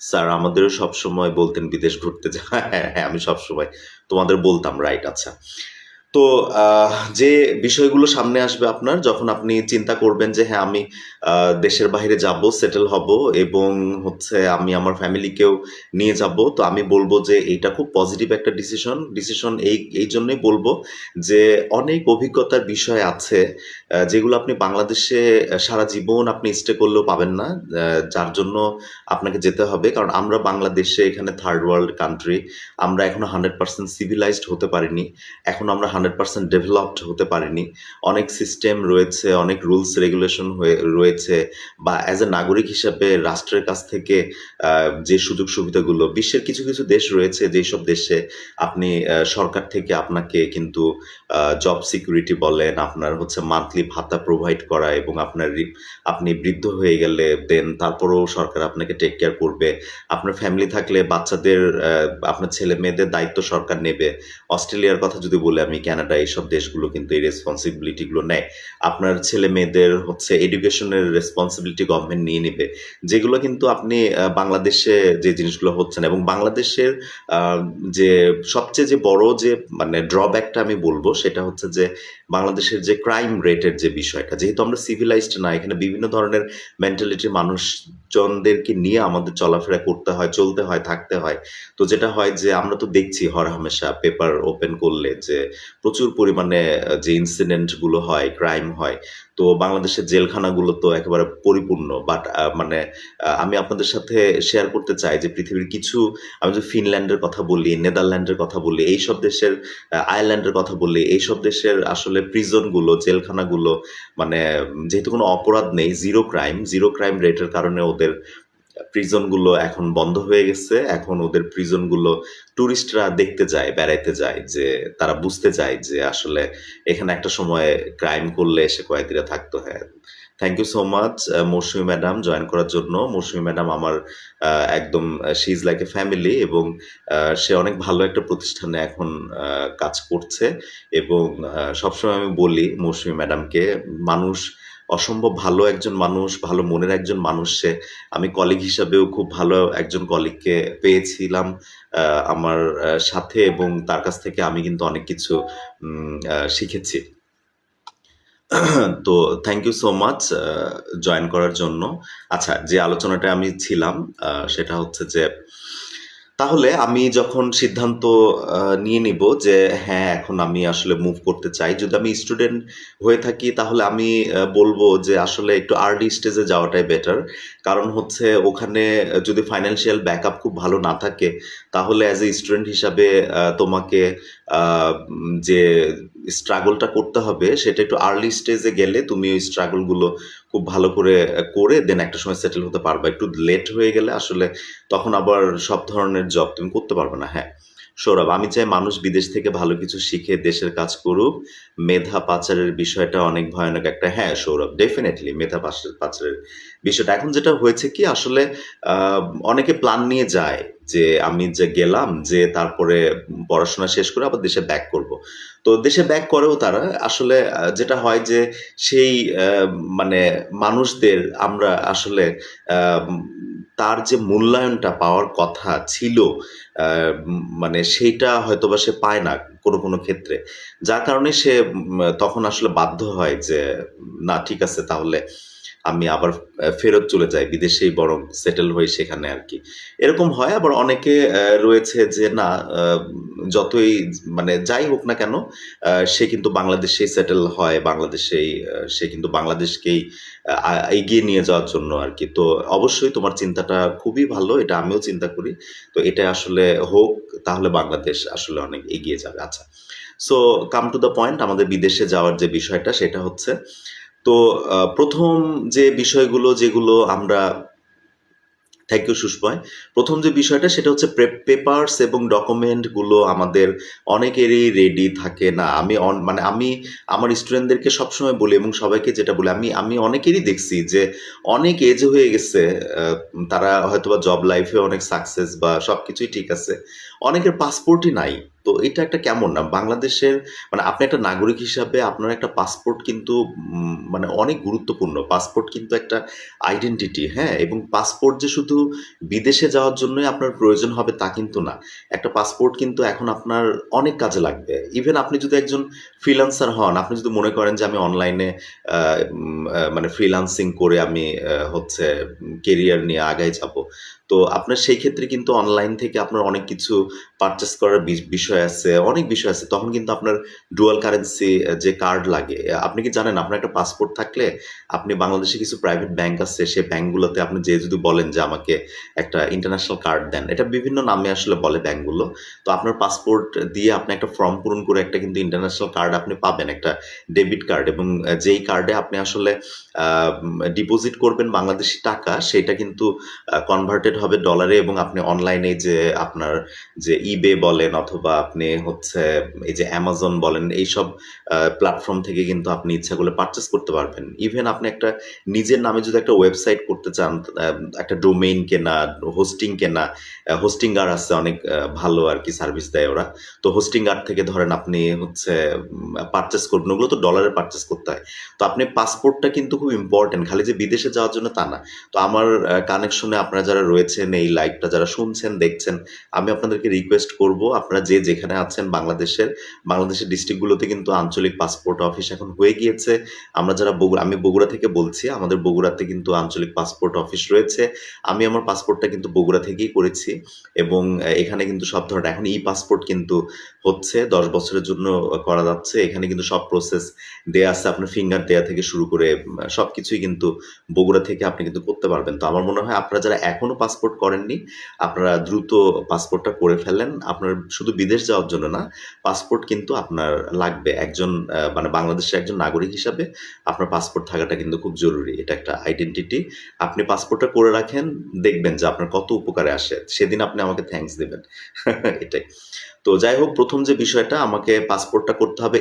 স্যার আমাদেরও সবসময় বলতেন বিদেশ ঘুরতে যাওয়া। হ্যাঁ, আমি সবসময় তোমাদের বলতাম, রাইট, আচ্ছা। তো যে বিষয়গুলো সামনে আসবে আপনার, যখন আপনি চিন্তা করবেন যে হ্যাঁ, আমি দেশের বাহিরে যাবো, সেটেল হব, এবং হচ্ছে আমি আমার ফ্যামিলিকেও নিয়ে যাবো। তো আমি বলব যে এইটা খুব পজিটিভ একটা ডিসিশন এই জন্যই বলব যে অনেক অভিজ্ঞতার বিষয় আছে যেগুলো আপনি বাংলাদেশে সারা জীবন আপনি স্টে করলেও পাবেন না। যার জন্য আপনাকে যেতে হবে। কারণ আমরা বাংলাদেশে এখানে থার্ড ওয়ার্ল্ড কান্ট্রি। আমরা এখনো 100% সিভিলাইজড হতে পারিনি। এখনো আমরা 100% ডেভেলপড হতে পারিনি। অনেক সিস্টেম রয়েছে, অনেক রুলস রেগুলেশন রয়েছে, বা অ্যাজ এ নাগরিক হিসাবে রাষ্ট্রের কাছ থেকে আ যে সুযোগ সুবিধাগুলো, বিশ্বের কিছু দেশ রয়েছে যেসব দেশে আপনি সরকার থেকে আপনাকে কিন্তু জব সিকিউরিটি বলেন, আপনার হচ্ছে মান্থলি ভাতা প্রোভাইড করা, এবং আপনি বৃদ্ধ হয়ে গেলে দেন তারপরেও সরকার আপনাকে টেক কেয়ার করবে। আপনার ফ্যামিলি থাকলে বাচ্চাদের, আপনার ছেলে-মেয়েদের দায়িত্ব সরকার নেবে। অস্ট্রেলিয়ার কথা যদি বলি আমি, কানাডা, এইসব দেশগুলো কিন্তু এই রেসপনসিবিলিটি গুলো নেয়। আপনার ছেলে-মেয়েদের হচ্ছে এডুকেশনের রেসপনসিবিলিটি গভর্নমেন্ট নিয়ে নিবে। যেগুলো কিন্তু আপনি বাংলাদেশে যে জিনিসগুলো হচ্ছে না। এবং বাংলাদেশের আ যে সবচেয়ে যে বড় যে মানে ড্রব্যাকটা আমি বলব, সেটা হচ্ছে যে বাংলাদেশের যে ক্রাইম রেটের যে বিষয়টা। যেহেতু আমরা সিভিলাইজড না, এখানে বিভিন্ন ধরনের মেন্টালিটির মানুষজনদেরকে নিয়ে আমাদের চলাফেরা করতে হয়, চলতে হয়, থাকতে হয়। তো যেটা হয় যে আমরা তো দেখছি হরহামেশা পেপার ওপেন করলে যে প্রচুর পরিমাণে যে ইনসিডেন্ট গুলো হয়, ক্রাইম হয়। তো বাংলাদেশের জেলখানাগুলো তো একেবারে পরিপূর্ণ। বাট মানে আমি আপনাদের সাথে শেয়ার করতে চাই যে পৃথিবীর কিছু, আমি যদি ফিনল্যান্ডের কথা বলি, নেদারল্যান্ডের কথা বলি, এইসব দেশের, আয়ারল্যান্ডের কথা বলি, এইসব দেশের আসলে প্রিজন গুলো, জেলখানাগুলো মানে যেহেতু কোনো অপরাধ নেই, জিরো ক্রাইম রেটের কারণে ওদের প্রিজন গুলো এখন বন্ধ হয়ে গেছে। এখন ওদের প্রিজন গুলো টুরিস্টরা দেখতে যায়, বেড়াইতে যায়, যে তারা বুঝতে চায় যে আসলে এখানে একটা সময় ক্রাইম করলে সে কয়েদিরা থাকতো। হ্যাঁ, thank you so much Mousumi madam join করার জন্য। মৌসুমী ম্যাডাম আমার একদম she is like a family, এবং সে অনেক ভালো একটা প্রতিষ্ঠানে এখন কাজ করছে, এবং সবসময় আমি বলি মৌসুমী ম্যাডামকে, মানুষ অসম্ভব ভালো একজন মানুষ, ভালো মনের একজন মানুষ সে। আমি কলিগ হিসাবেও খুব ভালো একজন কলিগকে পেয়েছিলাম আমার সাথে, এবং তার কাছ থেকে আমি কিন্তু অনেক কিছু শিখেছি। তো thank you so much join করার জন্য। আচ্ছা, যে আলোচনাটায় আমি ছিলাম সেটা হচ্ছে যে, তাহলে আমি যখন সিদ্ধান্ত নিয়ে নিব যে হ্যাঁ, এখন আমি আসলে মুভ করতে চাই। যদি আমি স্টুডেন্ট হয়ে থাকি তাহলে আমি বলব যে আসলে একটু আর্লি স্টেজে যাওয়াটাই বেটার। কারণ হচ্ছে ওখানে যদি ফাইন্যান্সিয়াল ব্যাকআপ খুব ভালো না থাকে, তাহলে অ্যাজ এ স্টুডেন্ট হিসাবে তোমাকে যে স্ট্রাগলটা করতে হবে সেটা একটু আর্লি স্টেজে গেলে তুমি ওই স্ট্রাগলগুলো খুব ভালো করে করে দেন একটা সময় সেটেল হতে পারবা। একটু লেট হয়ে গেলে আসলে তখন আবার সব ধরনের জব তুমি করতে পারবে না। হ্যাঁ, সৌরভ, আমি চাই মানুষ বিদেশ থেকে ভালো কিছু শিখে দেশের কাজ করুক। মেধা পাচারের বিষয়টা অনেক ভয়ানক একটা, হ্যাঁ সৌরভ, ডেফিনেটলি মেধা পাচারের বিষয়টা এখন যেটা হয়েছে কি আসলে আহ, অনেকে প্ল্যান নিয়ে যায় যে আমি যে গেলাম যে তারপরে পড়াশোনা শেষ করে আবার দেশে ব্যাক করব। তো দেশে ব্যাক করেও তারা আসলে যেটা হয় যে সেই মানে মানুষদের আমরা আসলে আহ, তার যে মূল্যায়নটা পাওয়ার কথা ছিল মানে সেইটা হয়তোবা সে পায় না কোনো কোনো ক্ষেত্রে, যার কারণে সে তখন আসলে বাধ্য হয় যে না ঠিক আছে তাহলে আমি আবার ফেরত চলে যাই বিদেশেই বরং সেটেল হই সেখানে আর কি। এরকম হয়। আবার অনেকে রয়েছে যে না, আহ, যতই মানে যাই হোক না কেন সে কিন্তু বাংলাদেশেই সেটেল হয়, বাংলাদেশেই সে কিন্তু বাংলাদেশকেই এগিয়ে নিয়ে যাওয়ার জন্য আর কি। তো অবশ্যই তোমার চিন্তাটা খুবই ভালো, এটা আমিও চিন্তা করি। তো এটা আসলে হোক, তাহলে বাংলাদেশ আসলে অনেক এগিয়ে যাবে। আচ্ছা, so come to the point, আমাদের বিদেশে যাওয়ার যে বিষয়টা সেটা হচ্ছে, তো প্রথম যে বিষয়গুলো যেগুলো আমরা, থ্যাংক ইউ সুষময়। প্রথম যে বিষয়টা সেটা হচ্ছে পেপারস এবং ডকুমেন্টগুলো আমাদের অনেকেরই রেডি থাকে না। আমি মানে আমি আমার স্টুডেন্টদেরকে সবসময় বলি এবং সবাইকে যেটা বলি, আমি আমি অনেকেরই দেখছি যে অনেক এজ হয়ে গেছে, আহ, তারা হয়তোবা জব লাইফে অনেক সাকসেস বা সবকিছুই ঠিক আছে, অনেকের পাসপোর্টই নাই। তো এটা একটা কেমন না বাংলাদেশের, মানে আপনি একটা নাগরিক হিসাবে আপনার একটা পাসপোর্ট কিন্তু মানে অনেক গুরুত্বপূর্ণ। পাসপোর্ট কিন্তু একটা আইডেন্টিটি, হ্যাঁ, এবং পাসপোর্ট যে শুধু বিদেশে যাওয়ার জন্যই আপনার প্রয়োজন হবে তা কিন্তু না। একটা পাসপোর্ট কিন্তু এখন আপনার অনেক কাজে লাগবে। ইভেন আপনি যদি একজন ফ্রিল্যান্সার হন, আপনি যদি মনে করেন যে আমি অনলাইনে মানে ফ্রিল্যান্সিং করে আমি হচ্ছে কেরিয়ার নিয়ে আগায় যাব, তো আপনার সেই ক্ষেত্রে কিন্তু অনলাইন থেকে আপনার অনেক কিছু পারচেস করার বিষয় আছে, অনেক বিষয় আছে। তখন কিন্তু আপনার ডুয়াল কারেন্সি যে কার্ড লাগে, আপনি কি জানেন আপনার একটা পাসপোর্ট থাকলে আপনি বাংলাদেশে কিছু প্রাইভেট ব্যাংক আছে, সেই ব্যাংকগুলোতে আপনি যে যদি বলেন যে আমাকে একটা ইন্টারন্যাশনাল কার্ড দেন, এটা বিভিন্ন নামে আসলে বলে ব্যাংকগুলো। তো আপনার পাসপোর্ট দিয়ে আপনি একটা ফর্ম পূরণ করে একটা কিন্তু ইন্টারন্যাশনাল কার্ড আপনি পাবেন, একটা ডেবিট কার্ড, এবং যেই কার্ডে আপনি আসলে ডিপোজিট করবেন বাংলাদেশি টাকা, সেটা কিন্তু কনভার্টেড হবে ডলারে, এবং আপনি অনলাইনে যে আপনার যে ইবে বলেন অথবা আপনি হচ্ছে এই যে অ্যামাজন বলেন, এইসব প্ল্যাটফর্ম থেকে কিন্তু আপনি ইচ্ছা করলে পারচেস করতে পারবেন। ইভেন আপনি একটা নিজের নামে যদি একটা ওয়েবসাইট করতে চান, একটা ডোমেইন কেনা, হোস্টিং কেনা, হোস্টিঙ্গার আছে অনেক ভালো আর কি, সার্ভিস দেয় ওরা। তো হোস্টিঙ্গার থেকে ধরেন আপনি হচ্ছে পারচেস করবেন, ওগুলো তো ডলারে পারচেস করতে হয়। তো আপনি পাসপোর্টটা কিন্তু খুব ইম্পর্টেন্ট, খালি যে বিদেশে যাওয়ার জন্য তা না। তো আমার কানেকশনে আপনারা যারা রয়েছেন, এই লাইভটা যারা শুনছেন দেখছেন, আমি আপনাদেরকে রিকোয়েস্ট করব, আপনারা যে যেখানে আছেন বাংলাদেশের ডিস্ট্রিক্টগুলোতে কিন্তু আঞ্চলিক পাসপোর্ট অফিস এখন হয়ে গিয়েছে। আমরা যারা আমি বগুড়া থেকে বলছি, আমাদের বগুড়াতে কিন্তু আঞ্চলিক পাসপোর্ট অফিস রয়েছে। আমি আমার পাসপোর্টটা কিন্তু বগুড়া থেকেই করেছি, এবং এখানে কিন্তু সব ধরনের এখন ই পাসপোর্ট কিন্তু হচ্ছে 10 বছরের জন্য করা যাচ্ছে। এখানে কিন্তু সব প্রসেস দেয়া আছে, আপনার ফিঙ্গার দেয়া থেকে শুরু করে সবকিছুই কিন্তু বগুড়া থেকে আপনি কিন্তু করতে পারবেন। তো আমার মনে হয় আপনারা যারা এখনো পাসপোর্ট করেননি, আপনারা দ্রুত পাসপোর্টটা করে ফেলেন। আপনার শুধু বিদেশ যাওয়ার জন্য না, পাসপোর্ট কিন্তু আপনার লাগবে। একজন মানে বাংলাদেশের একজন নাগরিক হিসাবে আপনার পাসপোর্ট থাকাটা কিন্তু খুব জরুরি। এটা একটা আইডেন্টিটি। আপনি পাসপোর্টটা করে রাখেন, দেখবেন যে আপনার কত উপকারে আসে। সেদিন আপনি আমাকে থ্যাংকস দিবেন। এটাই। তো যাই হোক, ১ম যে বিষয়টা আমাকে পাসপোর্টটা করতে হবে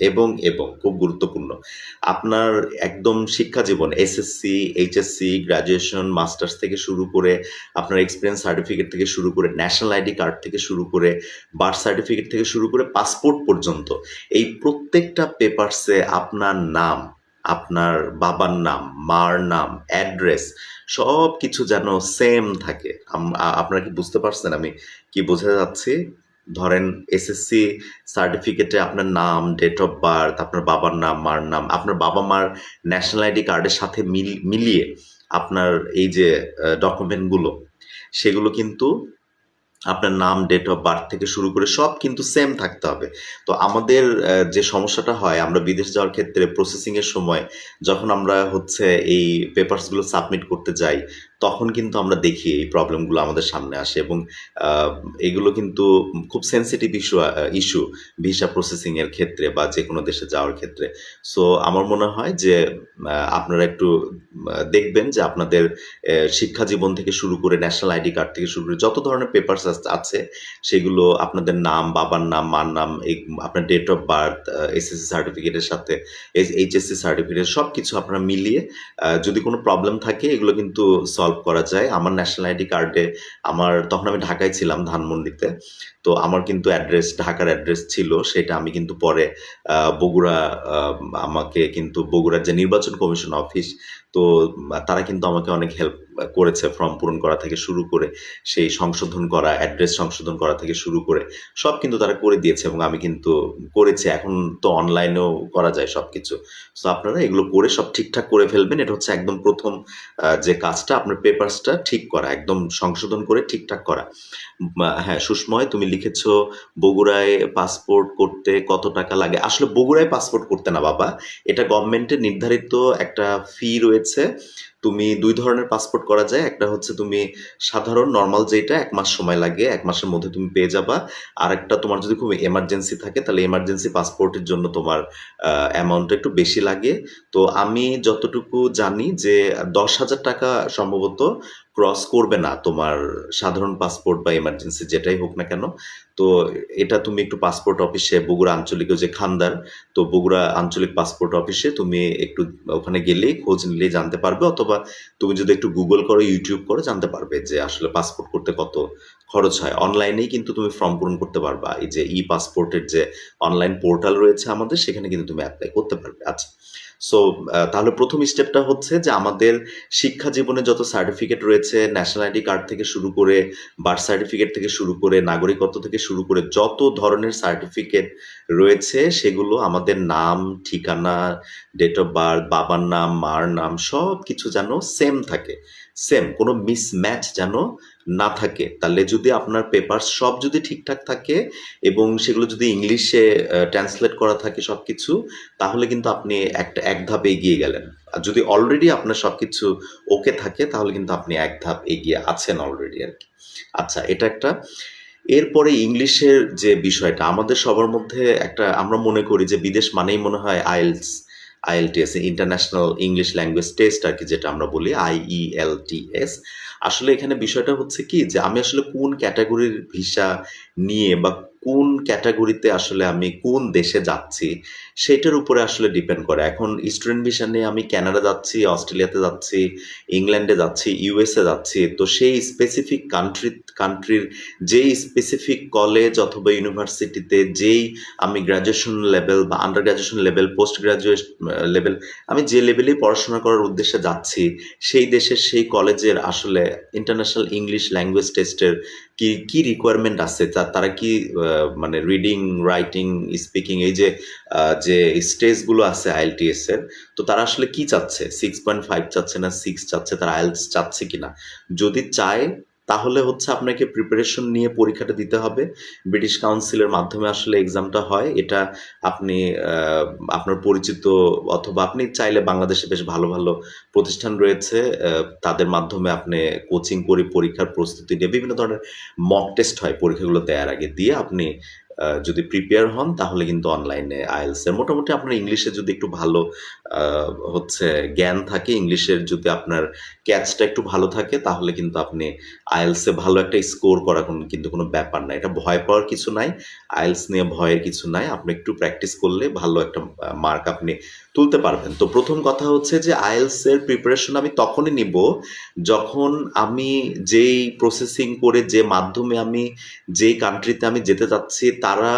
এবং খুব গুরুত্বপূর্ণ। আপনার একদম শিক্ষা জীবন এসএসসি, এইচএসসি, গ্র্যাজুয়েশন, মাস্টার্স থেকে শুরু করে আপনার এক্সপেরিয়েন্স সার্টিফিকেট থেকে শুরু করে ন্যাশনাল আইডি কার্ড থেকে শুরু করে বার্থ সার্টিফিকেট থেকে শুরু করে পাসপোর্ট পর্যন্ত এই প্রত্যেকটা পেপারসে আপনার নাম, আপনার বাবার নাম, মার নাম, অ্যাড্রেস সবকিছু যেন সেম থাকে। আপনারা কি বুঝতে পারছেন আমি কি বোঝাতে চাচ্ছি? ধরেন এসএসসি সার্টিফিকেটে আপনার নাম, ডেট অফ বার্থ, আপনার বাবার নাম, মার নাম, আপনার বাবা-মার ন্যাশনাল আইডি কার্ডের সাথে মিলিয়ে আপনার এই যে ডকুমেন্টগুলো, সেগুলো কিন্তু আপনার নাম, ডেট অফ বার্থ থেকে শুরু করে সব কিন্তু সেম থাকতে হবে। তো আমাদের যে সমস্যাটা হয় আমরা বিদেশ যাওয়ার ক্ষেত্রে প্রসেসিং এর সময় যখন আমরা হচ্ছে এই পেপারসগুলো সাবমিট করতে যাই, তখন কিন্তু আমরা দেখি এই প্রবলেমগুলো আমাদের সামনে আসে এবং আ এগুলো কিন্তু খুব সেনসিটিভ ইস্যু ভিসা প্রসেসিং এর ক্ষেত্রে বা যেকোনো দেশে যাওয়ার ক্ষেত্রে। সো আমার মনে হয় যে আপনারা একটু দেখবেন যে আপনাদের শিক্ষা জীবন থেকে শুরু করে ন্যাশনাল আইডি কার্ড থেকে শুরু করে যত ধরনের পেপারস আছে সেগুলো আপনাদের নাম, বাবার নাম, মার নাম, এই আপনার ডেট অফ বার্থ, এসএসসি সার্টিফিকেটের সাথে এইচএসসি সার্টিফিকেট সবকিছু আপনারা মিলিয়ে যদি কোনো প্রবলেম থাকে এগুলো কিন্তু সলভ করা যায়। আমার ন্যাশনাল আইডি কার্ডে তখন আমি ঢাকায় ছিলাম ধানমন্ডিতে। তো আমার কিন্তু ঢাকার অ্যাড্রেস ছিল। সেটা আমি কিন্তু পরে বগুড়া আ আমাকে কিন্তু বগুড়ার যে নির্বাচন কমিশন অফিস, তো তারা কিন্তু আমাকে অনেক হেল্প করেছে। ফর্ম পূরণ করা থেকে শুরু করে সেই সংশোধন করা, অ্যাড্রেস সংশোধন করা থেকে শুরু করে সব কিন্তু তারা করে দিয়েছে এবং আমি কিন্তু করেছি। এখন তো অনলাইনেও করা যায় সবকিছু। সো আপনারা এগুলো করে সব ঠিকঠাক করে ফেলবেন। এটা হচ্ছে একদম ১ম যে কাজটা আপনার পেপারসটা ঠিক করা, একদম সংশোধন করে ঠিকঠাক করা। হ্যাঁ, সুষময় তুমি লিখেছ বগুড়ায় পাসপোর্ট করতে কত টাকা লাগে? আসলে বগুড়ায় পাসপোর্ট করতে না বাবা। এটা গভর্নমেন্টের নির্ধারিত একটা ফি রয়েছে। তুমি ২ ধরনের পাসপোর্ট করা যায়। একটা হচ্ছে তুমি সাধারণ নরমাল যেইটা ১ মাস সময় লাগে। ১ মাসের মধ্যে তুমি পেয়ে যাবা। আরেকটা তোমার যদি খুব এমার্জেন্সি থাকে তাহলে এমার্জেন্সি পাসপোর্টের জন্য তোমার অ্যামাউন্টটা একটু বেশি লাগে। তো আমি যতটুকু জানি যে ৳১০,০০০ সম্ভবত ক্রস করবে না তোমার সাধারণ পাসপোর্ট বা এমার্জেন্সি যেটাই হোক না কেন। তো এটা তুমি একটু পাসপোর্ট অফিসে বগুড়া আঞ্চলিক ওই যে খান্দার, তো বগুড়া আঞ্চলিক পাসপোর্ট অফিসে তুমি একটু ওখানে গেলেই খোঁজ নিলেই জানতে পারবে, অথবা তুমি যদি একটু গুগল করো, ইউটিউব করো জানতে পারবে যে আসলে পাসপোর্ট করতে কত খরচ হয়। অনলাইনেই কিন্তু তুমি ফর্ম পূরণ করতে পারবা। এই যে ই-পাসপোর্টের যে অনলাইন পোর্টাল রয়েছে আমাদের সেখানে কিন্তু তুমি এপ্লাই করতে পারবে। আচ্ছা। সো তাহলে ১ম স্টেপটা হচ্ছে যে আমাদের শিক্ষা জীবনে যত সার্টিফিকেট রয়েছে, ন্যাশনাল আইডি কার্ড থেকে শুরু করে, বার্থ সার্টিফিকেট থেকে শুরু করে, নাগরিকত্ব থেকে শুরু করে যত ধরনের সার্টিফিকেট রয়েছে সেগুলো আমাদের নাম, ঠিকানা, ডেট অফ বার্থ, বাবার নাম, মার নাম সবকিছু যেন সেম থাকে। সেম, কোনো মিসম্যাচ যেন না থাকে। তাহলে যদি আপনার পেপারস সব যদি ঠিকঠাক থাকে এবং সেগুলো যদি ইংলিশে ট্রান্সলেট করা থাকে সবকিছু, তাহলে কিন্তু আপনি এক ধাপ এগিয়ে গেলেন। আর যদি অলরেডি আপনার সবকিছু ওকে থাকে তাহলে কিন্তু আপনি এক ধাপ এগিয়ে আছেন অলরেডি আরকি। আচ্ছা, এটা একটা। এরপরে ইংলিশের যে বিষয়টা আমাদের সবার মধ্যে একটা, আমরা মনে করি যে বিদেশ মানেই মনে হয় IELTS, international English language test আরকি, যেটা আমরা বলি আইইএলটিএস। আসলে এখানে বিষয়টা হচ্ছে কি যে আমি আসলে কোন ক্যাটেগরির ভিসা নিয়ে বা কোন ক্যাটেগরিতে আসলে আমি কোন দেশে যাচ্ছি সেটার উপরে আসলে ডিপেন্ড করে। এখন স্টুডেন্ট ভিসা নিয়ে আমি কানাডা যাচ্ছি, অস্ট্রেলিয়াতে যাচ্ছি, ইংল্যান্ডে যাচ্ছি, ইউএসএ যাচ্ছি। তো সেই স্পেসিফিক কান্ট্রির যেই স্পেসিফিক কলেজ অথবা ইউনিভার্সিটিতে যেই আমি গ্র্যাজুয়েশন লেভেল বা under graduation level, post graduate level, আমি যে লেভেলেই পড়াশোনা করার উদ্দেশ্যে যাচ্ছি, সেই দেশের সেই কলেজের আসলে ইন্টারন্যাশনাল ইংলিশ ল্যাঙ্গুয়েজ টেস্টের কি রিকোয়ারমেন্ট আছে, তারা কি মানে রিডিং, রাইটিং, স্পিকিং, এই যে স্টেজগুলো আছে আইএলটিএস এর, তো তারা আসলে কি চাচ্ছে? 6.5 চাচ্ছে না 6 চাচ্ছে, তারা আইএলটিএস চাচ্ছে কিনা? যদি চায় তাহলে হচ্ছে আপনাকে প্রিপারেশন নিয়ে পরীক্ষাটা দিতে হবে। ব্রিটিশ কাউন্সিলের মাধ্যমে আসলে এক্সামটা হয়। এটা আপনি আপনার পরিচিত অথবা আপনি চাইলে বাংলাদেশে বেশ ভালো, ভালো প্রতিষ্ঠান রয়েছে। তাদের মাধ্যমে আপনি কোচিং করে পরীক্ষার প্রস্তুতি নিয়ে বিভিন্ন ধরনের মক টেস্ট হয় পরীক্ষাগুলো দেওয়ার আগে। দিয়ে আপনি যদি প্রিপেয়ার হন তাহলে কিন্তু অনলাইনে আইএলটিএস মোটামুটি আপনার ইংলিশে যদি একটু ভালো হচ্ছে জ্ঞান থাকে, ইংলিশের যদি আপনার ক্যাচটা একটু ভালো থাকে তাহলে কিন্তু আপনি আইএলটিএসে ভালো একটা স্কোর করা কিন্তু কোনো ব্যাপার না। এটা ভয় পাওয়ার কিছু নাই, আইএলটিএস নিয়ে ভয়ের কিছু নাই। আপনি একটু প্র্যাকটিস করলে ভালো একটা মার্ক আপনি তুলতে পারবেন। তো প্রথম কথা হচ্ছে যে আইএলটিএস এর প্রিপারেশন আমি তখনই নিব যখন আমি যেই প্রসেসিং করে যে মাধ্যমে আমি যেই কান্ট্রিতে আমি যেতে চাচ্ছি তারা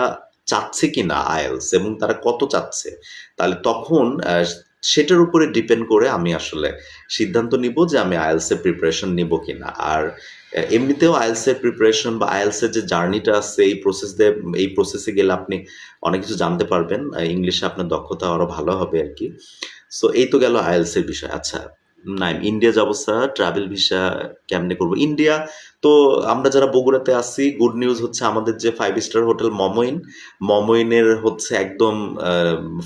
চাচ্ছে কিনা আইএলটিএস এবং তারা কত চাচ্ছে, তাহলে তখন সেটার উপরে ডিপেন্ড করে আমি আসলে সিদ্ধান্ত নিব যে আমি আইএলটিএস এর প্রিপারেশন নিব কিনা। আর এমনিতেও আইএলটিএস এর প্রিপারেশন বা আইএলটিএস এর যে জার্নিটা আছে এই প্রসেসে গেলে আপনি অনেক কিছু জানতে পারবেন, ইংলিশে আপনার দক্ষতা আরো ভালো হবে আর কি। সো এই তো গেল আইএলটিএস এর বিষয়। আচ্ছা, না ইন্ডিয়া যাবো স্যার, ট্রাভেল ভিসা কেমনে করবো ইন্ডিয়া? তো আমরা যারা বগুড়াতে আছি, গুড নিউজ হচ্ছে আমাদের যে 5 স্টার হোটেল মমইনের হচ্ছে একদম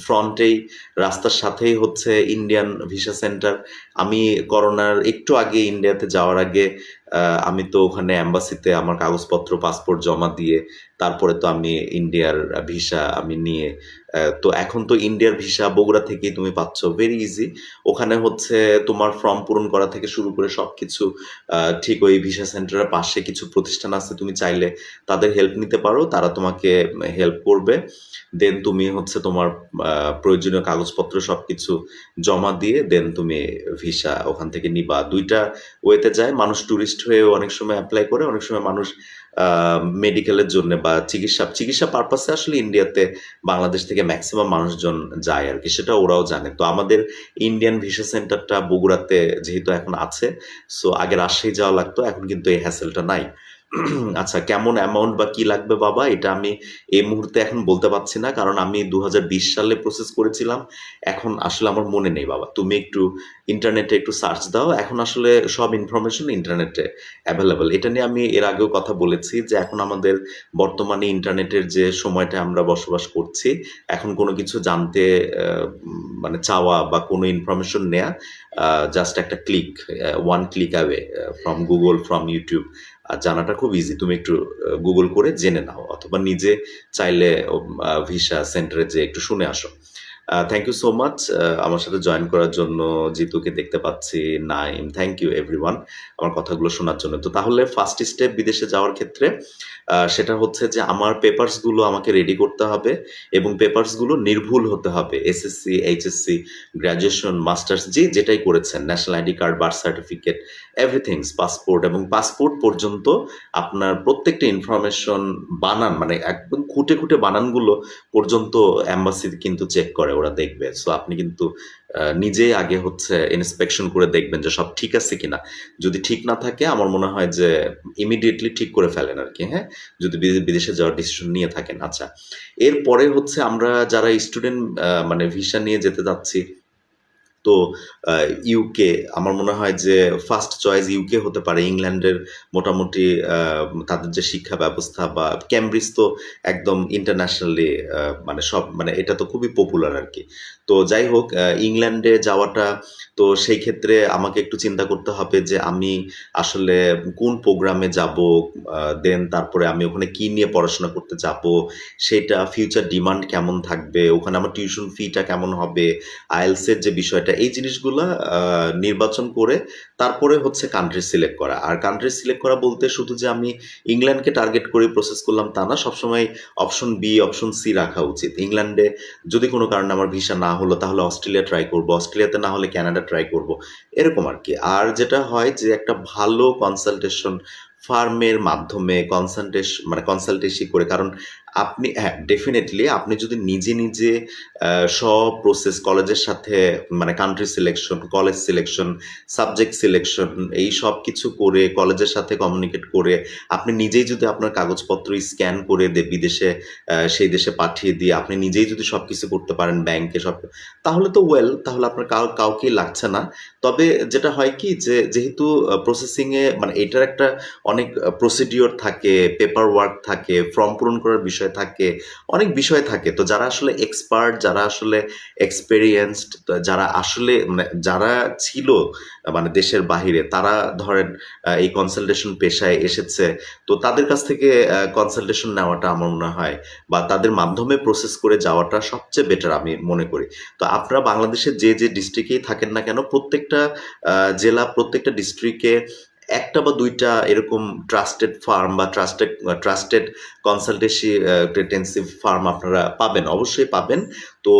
ফ্রন্টেই, রাস্তার সাথেই হচ্ছে ইন্ডিয়ান ভিসা সেন্টার। আমি করোনার একটু আগে ইন্ডিয়াতে যাওয়ার আগে আমি তো ওখানে অ্যাম্বাসিতে আমার কাগজপত্র পাসপোর্ট জমা দিয়ে তারপরে তো আমি ইন্ডিয়ার ভিসা আমি নিয়ে তো এখন তো ইন্ডিয়ার ভিসা বগুড়া থেকেই তুমি পাচ্ছ, ভেরি ইজি। ওখানে হচ্ছে তোমার ফর্ম পূরণ করা থেকে শুরু করে সবকিছু ঠিক ওই ভিসা সেন্টারের পাশে কিছু প্রতিষ্ঠান আছে, তুমি চাইলে তাদের হেল্প নিতে পারো, তারা তোমাকে হেল্প করবে। দেন তুমি হচ্ছে তোমার প্রয়োজনীয় কাগজপত্র সবকিছু জমা দিয়ে দেন তুমি ভিসা ওখান থেকে নিবা। দুইটা ওয়েতে যায়, মানুষ ট্যুরিস্ট হয়ে অনেক সময় অ্যাপ্লাই করে, অনেক সময় মানুষ মেডিকেলের জন্য বা চিকিৎসা পারপাসে আসলে ইন্ডিয়াতে বাংলাদেশ থেকে ম্যাক্সিমাম মানুষজন যায় আর কি, সেটা ওরাও জানে। তো আমাদের ইন্ডিয়ান ভিসা সেন্টারটা বগুড়াতে যেহেতু এখন আছে, সো আগে রাজশাহী যাওয়া লাগতো, এখন কিন্তু এই হ্যাসেলটা নাই। আচ্ছা, কেমন অ্যামাউন্ট বা কি লাগবে বাবা, এটা আমি এই মুহূর্তে এখন বলতে পারছি না, কারণ আমি 2020 সালে প্রসেস করেছিলাম। এখন আসলে আমার মনে নেই বাবা, তুমি একটু ইন্টারনেটে একটু সার্চ দাও, এখন আসলে সব ইনফরমেশন ইন্টারনেটে অ্যাভেলেবল। এটা নিয়ে আমি এর আগেও কথা বলেছি যে এখন আমাদের বর্তমানে ইন্টারনেটের যে সময়টা আমরা বসবাস করছি, এখন কোনো কিছু জানতে মানে চাওয়া বা কোনো ইনফরমেশন নেয়া জাস্ট একটা click, one click away from Google, from YouTube. জানাটা খুব ইজি, তুমি একটু গুগল করে জেনে নাও, অথবা নিজে চাইলে ভিসা সেন্টারে যে একটু শুনে আসো। থ্যাংক ইউ সো মাচ আমার সাথে জয়েন করার জন্য। জিতুকে দেখতে পাচ্ছি, নাইম, থ্যাংক ইউ এভরিওয়ান আমার কথাগুলো শোনার জন্য। তো তাহলে ফার্স্ট স্টেপ বিদেশে যাওয়ার ক্ষেত্রে সেটা হচ্ছে যে আমার পেপারসগুলো আমাকে রেডি করতে হবে এবং পেপারসগুলো নির্ভুল হতে হবে। এসএসসি, এইচএসসি, গ্র্যাজুয়েশন, মাস্টার্স যেটাই করেছেন, national ID card, birth certificate, everythings, passport এবং পাসপোর্ট পর্যন্ত আপনার প্রত্যেকটা ইনফরমেশন, বানান মানে একদম খুঁটে খুঁটে বানানগুলো পর্যন্ত অ্যাম্বাসি কিন্তু চেক করে, ওরা দেখবে। সো আপনি কিন্তু নিজেই আগে হচ্ছে ইন্সপেকশন করে দেখবেন যে সব ঠিক আছে কিনা। যদি ঠিক না থাকে আমার মনে হয় যে ইমিডিয়েটলি ঠিক করে ফেলেন আর কি, হ্যাঁ, যদি বিদেশে যাওয়ার ডিসিশন নিয়ে থাকেন। আচ্ছা, এরপরে হচ্ছে আমরা যারা স্টুডেন্ট মানে ভিসা নিয়ে যেতে যাচ্ছি, তো ইউকে আমার মনে হয় যে ফার্স্ট চয়েস ইউকে হতে পারে। ইংল্যান্ডের মোটামুটি তাদের যে শিক্ষা ব্যবস্থা, বা ক্যামব্রিজ তো একদম ইন্টারন্যাশনালি মানে সব মানে এটা তো খুবই পপুলার আর কি। তো যাই হোক, ইংল্যান্ডে যাওয়াটা, তো সেই ক্ষেত্রে আমাকে একটু চিন্তা করতে হবে যে আমি আসলে কোন প্রোগ্রামে যাব, দেন তারপরে আমি ওখানে কি নিয়ে পড়াশোনা করতে যাব, সেটা ফিউচার ডিমান্ড কেমন থাকবে, ওখানে আমার টিউশন ফিটা কেমন হবে, আইএলসের যে বিষয়টা, এই জিনিসগুলা নির্বাচন করে তারপরে হচ্ছে কান্ট্রি সিলেক্ট করা। আর কান্ট্রি সিলেক্ট করা বলতে শুধু যে আমি ইংল্যান্ডকে টার্গেট করে প্রসেস করলাম তা না, সবসময় অপশন বি, অপশন সি রাখা উচিত। ইংল্যান্ডে যদি কোনো কারণে আমার ভিসা না হলো তাহলে অস্ট্রেলিয়া ট্রাই করব, অস্ট্রেলিয়াতে না হলে কানাডা ট্রাই করব, এরকম আর কি। আর যেটা হয় যে একটা ভালো কনসালটেশন ফার্মের মাধ্যমে কনসালটেশি করে, কারণ আপনি, হ্যাঁ ডেফিনেটলি আপনি যদি নিজে সব প্রসেস কলেজের সাথে মানে country selection, college selection, subject selection, এই সব কিছু করে কলেজের সাথে কমিউনিকেট করে আপনি নিজেই যদি আপনার কাগজপত্র স্ক্যান করে বিদেশে সেই দেশে পাঠিয়ে দিয়ে আপনি নিজেই যদি সব কিছু করতে পারেন ব্যাংকে সব, তাহলে তো তাহলে আপনার কাউকেই লাগছে না। তবে যেটা হয় কি যে যেহেতু প্রসেসিংয়ে মানে এটার একটা অনেক প্রসিডিওর থাকে, পেপার ওয়ার্ক থাকে, ফর্ম পূরণ করার বিষয় বিষয় থাকে, অনেক বিষয় থাকে। তো যারা আসলে এক্সপার্ট, যারা আসলে এক্সপেরিয়েন্সড, যারা আসলে মানে যারা ছিল মানে দেশের বাহিরে, তারা ধরেন এই কনসালটেশন পেশায় এসেছে। তো তাদের কাছ থেকে কনসালটেশন নেওয়াটা আমার মনে হয় বা তাদের মাধ্যমে প্রসেস করে যাওয়াটা সবচেয়ে বেটার আমি মনে করি। তো আপনারা বাংলাদেশের যে ডিস্ট্রিক্টেই থাকেন না কেন, প্রত্যেকটা জেলা, প্রত্যেকটা ডিস্ট্রিক্টে একটা বা দুইটা এরকম ট্রাস্টেড ফার্ম বা ট্রাস্টেড কনসালটেন্সি টেন্সিভ ফার্ম আপনারা পাবেন, অবশ্যই পাবেন। তো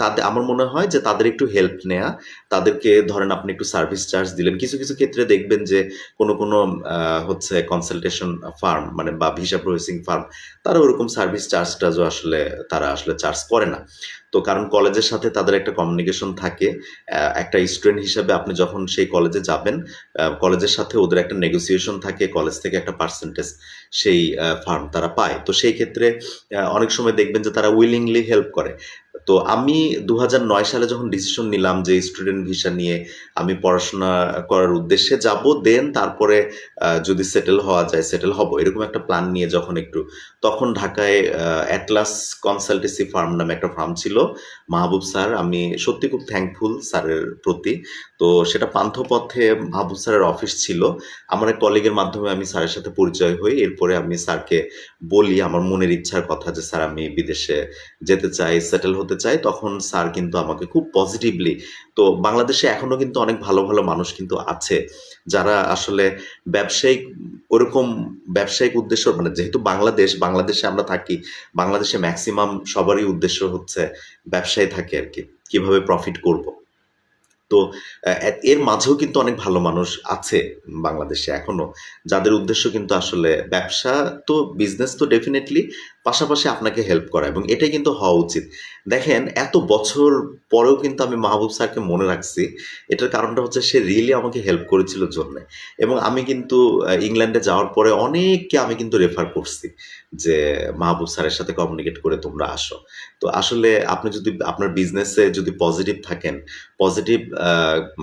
তাদের আমার মনে হয় যে তাদের একটু হেল্প নেয়া, তাদেরকে ধরেন আপনি একটু সার্ভিস চার্জ দিলেন। কিছু কিছু ক্ষেত্রে দেখবেন যে কোনো হচ্ছে কনসালটেশন ফার্ম মানে বা ভিসা প্রসেসিং ফার্ম, তারা ওরকম সার্ভিস চার্জটাজও আসলে তারা আসলে চার্জ করে না। তো কারণ কলেজের সাথে তাদের একটা কমিউনিকেশন থাকে। একটা স্টুডেন্ট হিসাবে আপনি যখন সেই কলেজে যাবেন, কলেজের সাথে ওদের একটা নেগোসিয়েশন থাকে, কলেজ থেকে একটা পার্সেন্টেজ সেই ফার্ম তারা পায়। তো সেই ক্ষেত্রে অনেক সময় দেখবেন যে তারা উইলিংলি হেল্প করে। তো আমি ২০০৯ সালে যখন ডিসিশন নিলাম যে স্টুডেন্ট ভিসা নিয়ে আমি পড়াশোনা করার উদ্দেশ্যে যাব, দেন তারপরে যদি সেটেল হওয়া যায় সেটেল হব, এরকম একটা প্ল্যান নিয়ে যখন একটু, তখন ঢাকায় অ্যাটলাস কনসালটেন্সি ফার্ম নামে একটা ফার্ম ছিল। মাহবুব স্যার, আমি সত্যি খুব থ্যাঙ্কফুল স্যারের প্রতি। তো সেটা পান্থপথে মাহবুব স্যারের অফিস ছিল। আমার এক কলিগের মাধ্যমে আমি স্যারের সাথে পরিচয় হই। এরপরে আমি স্যারকে বলি আমার মনের ইচ্ছার কথা যে স্যার আমি বিদেশে যেতে চাই, সেটেল হতে চাই। তখন স্যার কিন্তু আমাকে খুব পজিটিভলি, তো বাংলাদেশে এখনো কিন্তু অনেক ভালো ভালো মানুষ কিন্তু আছে যারা আসলে ব্যবসায়িক, ওরকম ব্যবসায়িক উদ্দেশ্য মানে যেহেতু বাংলাদেশে আমরা থাকি, বাংলাদেশে ম্যাক্সিমাম সবারই উদ্দেশ্য হচ্ছে ব্যবসায় থাকে আর কি, কিভাবে প্রফিট করব। তো এর মাঝেও কিন্তু অনেক ভালো মানুষ আছে বাংলাদেশে এখনো, যাদের উদ্দেশ্য কিন্তু আসলে ব্যবসা, তো বিজনেস তো ডেফিনেটলি, পাশাপাশি আপনাকে হেল্প করা, এবং এটাই কিন্তু হওয়া উচিত। দেখেন এত বছর পরেও কিন্তু আমি মাহবুব স্যারকে মনে রাখছি। এটার কারণটা হচ্ছে সে রিয়েলি আমাকে হেল্প করেছিল জন্যে। এবং আমি কিন্তু ইংল্যান্ডে যাওয়ার পরে অনেককে আমি কিন্তু রেফার করছি যে মাহবুব স্যারের সাথে কমিউনিকেট করে তোমরা আসো। তো আসলে আপনি যদি আপনার বিজনেসে যদি পজিটিভ থাকেন, পজিটিভ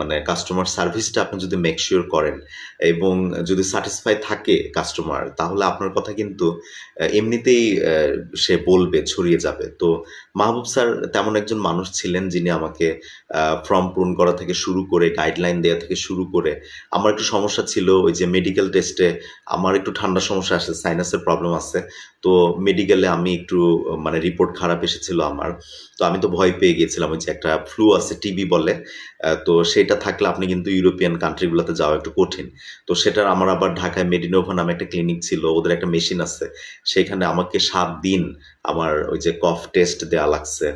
মানে কাস্টমার সার্ভিসটা আপনি যদি মেক শিওর করেন এবং যদি স্যাটিসফাই থাকে কাস্টমার, তাহলে আপনার কথা কিন্তু এমনিতেই সে বলবে, ছড়িয়ে যাবে। তো মাহবুব স্যার তেমন একজন মানুষ ছিলেন যিনি আমাকে ফর্ম পূরণ করা থেকে শুরু করে, গাইডলাইন দেওয়া থেকে শুরু করে, আমার একটু সমস্যা ছিল ওই যে মেডিকেল টেস্টে, আমার একটু ঠান্ডার সমস্যা আসে, সাইনাসের প্রবলেম আছে। তো মেডিকেলে আমি একটু মানে রিপোর্ট খারাপ এসেছিল আমার। তো আমি তো ভয় পেয়ে গিয়েছিলাম, ওই যে একটা ফ্লু আছে, টিবি বলে। তো সেটা থাকলে আপনি কিন্তু ইউরোপিয়ান কান্ট্রিগুলোতে যাওয়া একটু কঠিন। তো সেটার আমার আবার ঢাকায় মেডিনোভা নামে একটা ক্লিনিক ছিল, ওদের একটা মেশিন আছে। সেখানে আমাকে ৭ দিন আমার ওই যে কফ টেস্ট দেয়া লাগছে।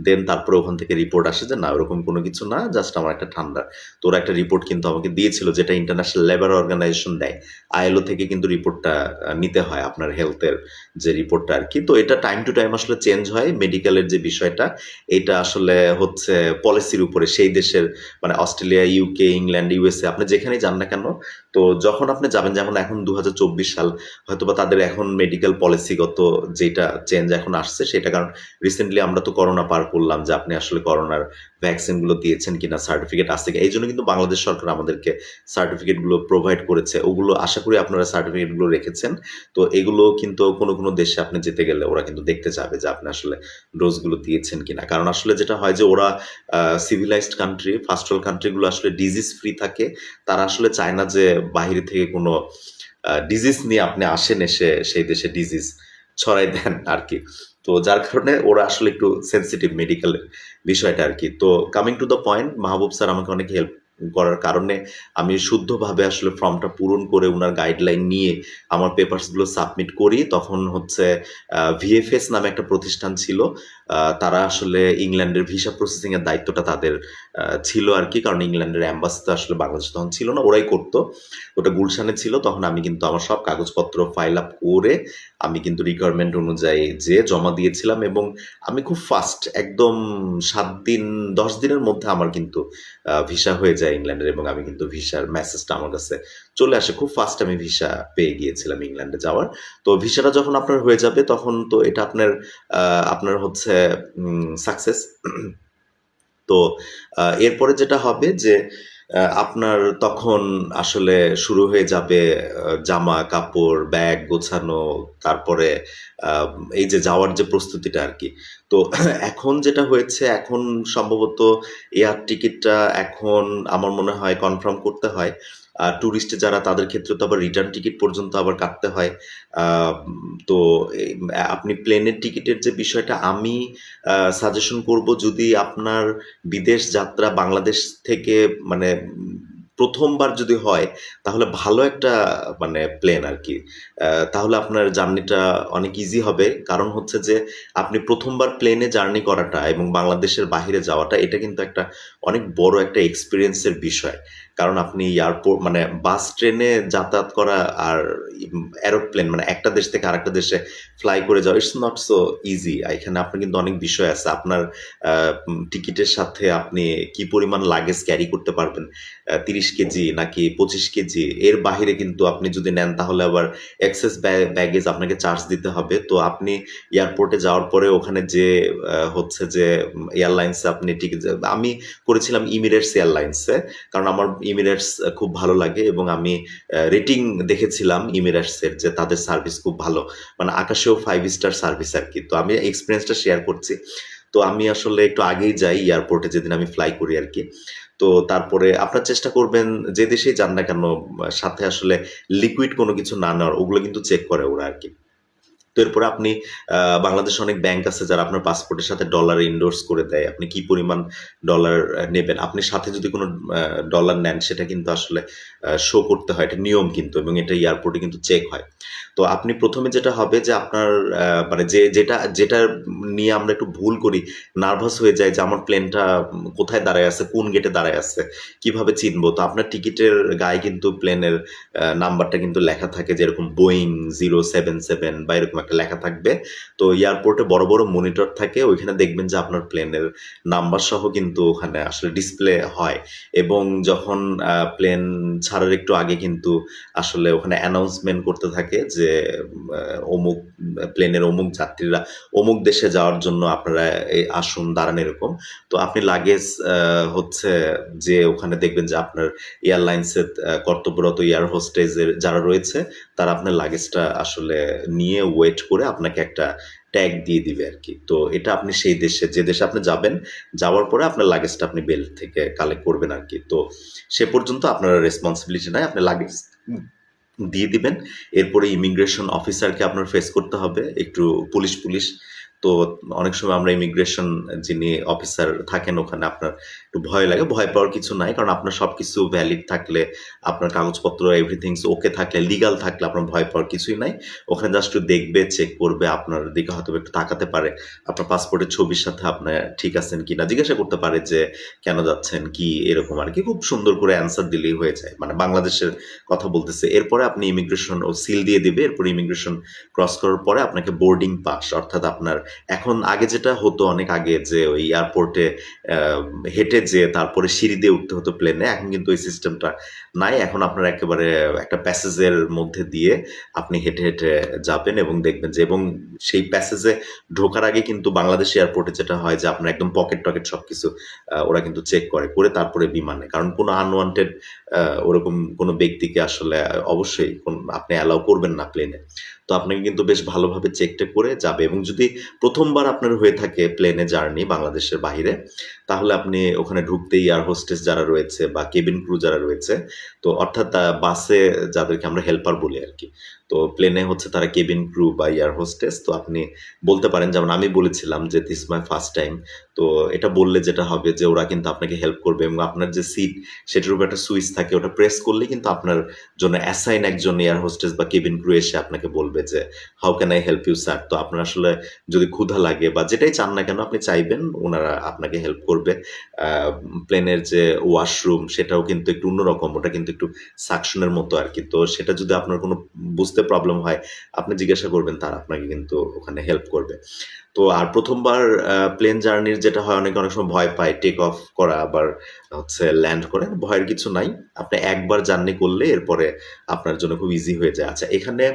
দেন তারপরে ওখান থেকে রিপোর্ট আসে যে না, ওরকম কোনো কিছু না, জাস্ট আমার একটা ঠান্ডা। তো ওরা একটা রিপোর্ট কিন্তু আমাকে দিয়েছিল, যেটা ইন্টারন্যাশনাল লেবার অর্গানাইজেশন দেয়। আইএলও থেকে কিন্তু রিপোর্টটা নিতে হয়, আপনার হেলথের যে রিপোর্টটা আর কি। তো এটা টাইম টু টাইম আসলে চেঞ্জ হয়। মেডিকেলের যে বিষয়টা, এটা আসলে হচ্ছে পলিসির উপরে, সেই দেশের মানে অস্ট্রেলিয়া, ইউকে, ইংল্যান্ড, ইউএসএ, আপনি যেখানেই যান না কেন, তো যখন আপনি যাবেন, যেমন এখন ২০২৪ সাল, হয়তোবা তাদের এখন মেডিকেল পলিসিগত যেটা চেঞ্জ এখন আসছে, সেটা কারণ রিসেন্টলি আমরা তো করোনা পার করলাম, যে আপনি আসলে করোনার ভ্যাকসিনগুলো দিয়েছেন কিনা, সার্টিফিকেট আছে কিনা। এই জন্য কিন্তু বাংলাদেশ সরকার আমাদেরকে সার্টিফিকেটগুলো প্রোভাইড করেছে। ওগুলো আশা করি আপনারা সার্টিফিকেটগুলো রেখেছেন। তো এগুলো কিন্তু কোনো দেশে আপনি যেতে গেলে ওরা কিন্তু দেখতে চাবে যে আপনি আসলে ডোজগুলো দিয়েছেন কিনা। কারণ আসলে যেটা হয় যে ওরা সিভিলাইজড কান্ট্রি, ফার্স্ট ওয়ার্ল্ড কান্ট্রিগুলো আসলে ডিজিজ ফ্রি থাকে। তারা আসলে চায় না যে বাহিরে থেকে কোনো ডিজিজ নিয়ে আপনি আসেন, এসে সেই দেশে ডিজিজ ছড়াই দেন আর কি। তো যার কারণে ওরা আসলে একটু সেনসিটিভ মেডিকেলের বিষয়টা আর কি। তো coming to the point, Mahbub sir আমাকে অনেক হেল্প করার কারণে আমি শুদ্ধভাবে আসলে ফর্মটা পূরণ করে উনার গাইডলাইন নিয়ে আমার পেপারসগুলো সাবমিট করি। তখন হচ্ছে ভিএফএস নামে একটা প্রতিষ্ঠান ছিল। তারা আসলে ইংল্যান্ডের ভিসা প্রসেসিং এর দায়িত্বটা তাদের ছিল আর কি। কারণ ইংল্যান্ডের অ্যাম্বাসি তো আসলে বাংলাদেশে তখন ছিল না, ওরাই করতো। ওটা গুলশানে ছিল। তখন আমি কিন্তু আমার সব কাগজপত্র ফাইল আপ করে আমি কিন্তু রিকোয়ারমেন্ট অনুযায়ী যেয়ে জমা দিয়েছিলাম, এবং আমি খুব ফাস্ট, একদম ৭ দিন ১০ দিনের মধ্যে আমার কিন্তু ভিসা হয়ে যায় ইংল্যান্ডের, এবং আমি কিন্তু ভিসার মেসেজটা আমার কাছে চলে আসে। খুব ফাস্ট আমি ভিসা পেয়ে গিয়েছিলাম ইংল্যান্ডে যাওয়ার। তো ভিসাটা যখন আপনার হয়ে যাবে, তখন তো এটা আপনার হচ্ছে সাকসেস। তো এরপরে যেটা হবে যে আপনার তখন আসলে শুরু হয়ে যাবে জামা-কাপড়, ব্যাগ গোছানো, তারপরে আ এই যে যাওয়ার যে প্রস্তুতিটা আরকি। তো এখন যেটা হয়েছে, এখন সম্ভবত এয়ার টিকেটটা এখন আমার মনে হয় কনফার্ম করতে হয়। টুরিস্ট যারা তাদের ক্ষেত্রে তো আবার রিটার্ন টিকিট পর্যন্ত আবার কাটতে হয়। তো এই আপনি প্লেনের টিকিটের যে বিষয়টা আমি সাজেশন করব, যদি আপনার বিদেশ যাত্রা বাংলাদেশ থেকে মানে ১ম বার যদি হয়, তাহলে ভালো একটা মানে প্লেন আরকি। তাহলে আপনার জার্নিটা অনেক ইজি হবে। কারণ হচ্ছে যে আপনি ১ম বার প্লেনে জার্নি করাটা এবং বাংলাদেশের বাহিরে যাওয়াটা এটা কিন্তু একটা অনেক বড় একটা এক্সপেরিয়েন্স এর বিষয়। কারণ আপনি মানে বাস, ট্রেনে যাতায়াত করা আর এরোপ্লেন মানে একটা দেশ থেকে আরেকটা দেশে ফ্লাই করে যাওয়া ইটস নট সো ইজি। এখানে আপনার কিন্তু অনেক বিষয় আছে। আপনার টিকিটের সাথে আপনি কি পরিমাণ লাগেজ ক্যারি করতে পারবেন। ৩০ কেজি নাকি ২৫ কেজি এর বাহিরে কিন্তু আপনি যদি নেন তাহলে আবার এক্সেস ব্যাগেজ আপনাকে চার্জ দিতে হবে। তো আপনি এয়ারপোর্টে যাওয়ার পরে ওখানে যেয়ে হচ্ছে যে এয়ারলাইন্সে আপনি টিকিট আমি করেছিলাম ইমিরেটস এয়ারলাইন্সে। কারণ আমার ইমিরেটস খুব ভালো লাগে এবং আমি রেটিং দেখেছিলাম ইমিরেটসের যে তাদের সার্ভিস খুব ভালো। মানে আকাশেও 5 স্টার সার্ভিস আরকি। তো আমি এক্সপেরিয়েন্সটা শেয়ার করছি। তো আমি আসলে একটু আগেই যাই এয়ারপোর্টে যেদিন আমি ফ্লাই করি আরকি। তো তারপরে আপনার চেষ্টা করবেন যে দেশেই যান না কেন সাথে আসলে লিকুইড কোনো কিছু না নেওয়ার। ওগুলো কিন্তু চেক করে ওরা আরকি। তো এরপরে আপনি বাংলাদেশে অনেক ব্যাংক আছে যারা আপনার পাসপোর্টের সাথে ডলার এন্ডোর্স করে দেয়। আপনি কি পরিমাণ ডলার নেবেন। আপনি সাথে যদি কোনো আ ডলার নেন সেটা কিন্তু আসলে শো করতে হয়। এটা নিয়ম কিন্তু এবং এটা এয়ারপোর্টে কিন্তু চেক হয়। তো আপনি ১ম এ যেটা হবে যে আপনার মানে যেটা নিয়ে আমরা একটু ভুল করি, নার্ভাস হয়ে যাই যে আমার প্লেনটা কোথায় দাঁড়ায় আছে, কোন গেটে দাঁড়ায় আছে, কিভাবে চিনবো? তো আপনার টিকিটের গায়ে কিন্তু প্লেনের নাম্বারটা কিন্তু লেখা থাকে যেরকম বোয়িং 077 বা এরকম একটা লেখা থাকবে। তো এয়ারপোর্টে বড়, বড় মনিটর থাকে। ওইখানে দেখবেন যে আপনার প্লেনের নাম্বার সহ কিন্তু ওখানে আসলে ডিসপ্লে হয় এবং যখন প্লেন ছাড়ার একটু আগে কিন্তু আসলে ওখানে অ্যানাউন্সমেন্ট করতে থাকে যে আ অমুক প্লেনের অমুক যাত্রীরা অমুক দেশে যাওয়ার জন্য আপনারা আসুন, দাঁড়ান এরকম। তো আপনি লাগেজ হচ্ছে যেয়ে ওখানে দেখবেন যে আপনার এয়ারলাইন্সের কর্তব্যরত এয়ার হোস্টেজের যারা রয়েছে, তারা আপনার লাগেজটা আসলে নিয়ে ওয়েট করে আপনাকে একটা ট্যাগ দিয়ে দিবে আরকি। তো এটা আপনি সেই দেশে যে দেশে আপনি যাবেন, যাওয়ার পরে আপনার লাগেজটা আপনি বেল্ট থেকে কালেক্ট করবেন আরকি। তো সে পর্যন্ত আপনার রেসপনসিবিলিটি নাই। আপনার লাগেজ দিয়ে দিবেন। এরপরে ইমিগ্রেশন অফিসারকে আপনার ফেস করতে হবে। একটু পুলিশ। তো অনেক সময় আমরা ইমিগ্রেশন যিনি অফিসার থাকেন ওখানে আপনার একটু ভয় লাগে। ভয় পাওয়ার কিছু নাই। কারণ আপনার সবকিছু ভ্যালিড থাকলে, আপনার কাগজপত্র এভরিথিংস ওকে থাকলে, লিগাল থাকলে আপনার ভয় পাওয়ার কিছুই নাই। ওখানে জাস্ট একটু দেখবে, চেক করবে, আপনার দিকে হয়তোবা একটু তাকাতে পারে। আপনার পাসপোর্টের ছবির সাথে আপনি ঠিক আছেন কিনা জিজ্ঞাসা করতে পারে যে, "কেন যাচ্ছেন?" কি এরকম আরকি। খুব সুন্দর করে অ্যান্সার দিলেই হয়ে যায়। মানে বাংলাদেশের কথা বলতেছে। এরপরে আপনি ইমিগ্রেশন ও সিল দিয়ে দিবে। এরপরে ইমিগ্রেশন ক্রস করার পরে আপনাকে বোর্ডিং পাস অর্থাৎ আপনার এখন আগে যেটা হতো অনেক আগে যে ওই এয়ারপোর্টে আ হেঁটে যেয়ে তারপরে সিঁড়ি দিয়ে উঠতে হতো প্লেনে। এখন কিন্তু ওই সিস্টেমটা নাই। এখন আপনার একেবারে একটা প্যাসেজের মধ্যে দিয়ে আপনি হেঁটে যাবেন এবং দেখবেন যে এবং সেই প্যাসেজে ঢোকার আগে কিন্তু বাংলাদেশ এয়ারপোর্টে যেটা হয় যে আপনার একদম পকেট-টকেট সবকিছু ওরা কিন্তু চেক করে। করে তারপরে বিমানে। কারণ কোনো আনওয়ান্টেড আ ওরকম কোনো ব্যক্তিকে আসলে অবশ্যই আপনি অ্যালাও করবেন না প্লেনে। তো আপনাকে কিন্তু বেশ ভালোভাবে চেক-টেক করে যাবে এবং যদি ১ম বার আপনার হয়ে থাকে প্লেনে জার্নি বাংলাদেশের বাহিরে, তাহলে আপনি ওখানে ঢুকতেই এয়ার হোস্টেস যারা রয়েছে বা কেবিন ক্রু যারা রয়েছে, তো অর্থাৎ বাসে যাদেরকে আমরা হেল্পার বলি আরকি। তো প্লেনে হচ্ছে তারা কেবিন ক্রু বা এয়ার হোস্টেস। তো আপনি বলতে পারেন যেমন আমি বলেছিলাম যে, "দিস মাই ফার্স্ট টাইম।" তো এটা বললে যেটা হবে যে ওরা কিন্তু আপনাকে হেল্প করবে এবং আপনার যে সিট সেটার উপর একটা সুইচ থাকে। ওটা প্রেস করলেই কিন্তু আপনার জন্য অ্যাসাইন একজন এয়ার হোস্টেস বা কেবিন ক্রু এসে আপনাকে বলবে যে, "how can I help you sir?" তো আপনার আসলে যদি ক্ষুধা লাগে বা যেটাই চান না কেন আপনি চাইবেন, উনারা আপনাকে হেল্প করবে। আ প্লেনের যে ওয়াশরুম সেটাও কিন্তু একটু অন্যরকম। ওটা কিন্তু একটু সাকশনের মতো আরকি। তো সেটা যদি আপনার কোনো বুঝতে প্রবলেম হয়, আপনি জিজ্ঞাসা করবেন তারা আপনাকে কিন্তু ওখানে হেল্প করবে। তো আর ১ম বার প্লেন জার্নির যেটা হয় অনেক সময় ভয় পায় টেক অফ করা আবার হচ্ছে ল্যান্ড করে। ভয়ের কিছু নাই। আপনি একবার জার্নি করলে এরপরে আপনার জন্য খুব ইজি হয়ে যায়। আচ্ছা এখানে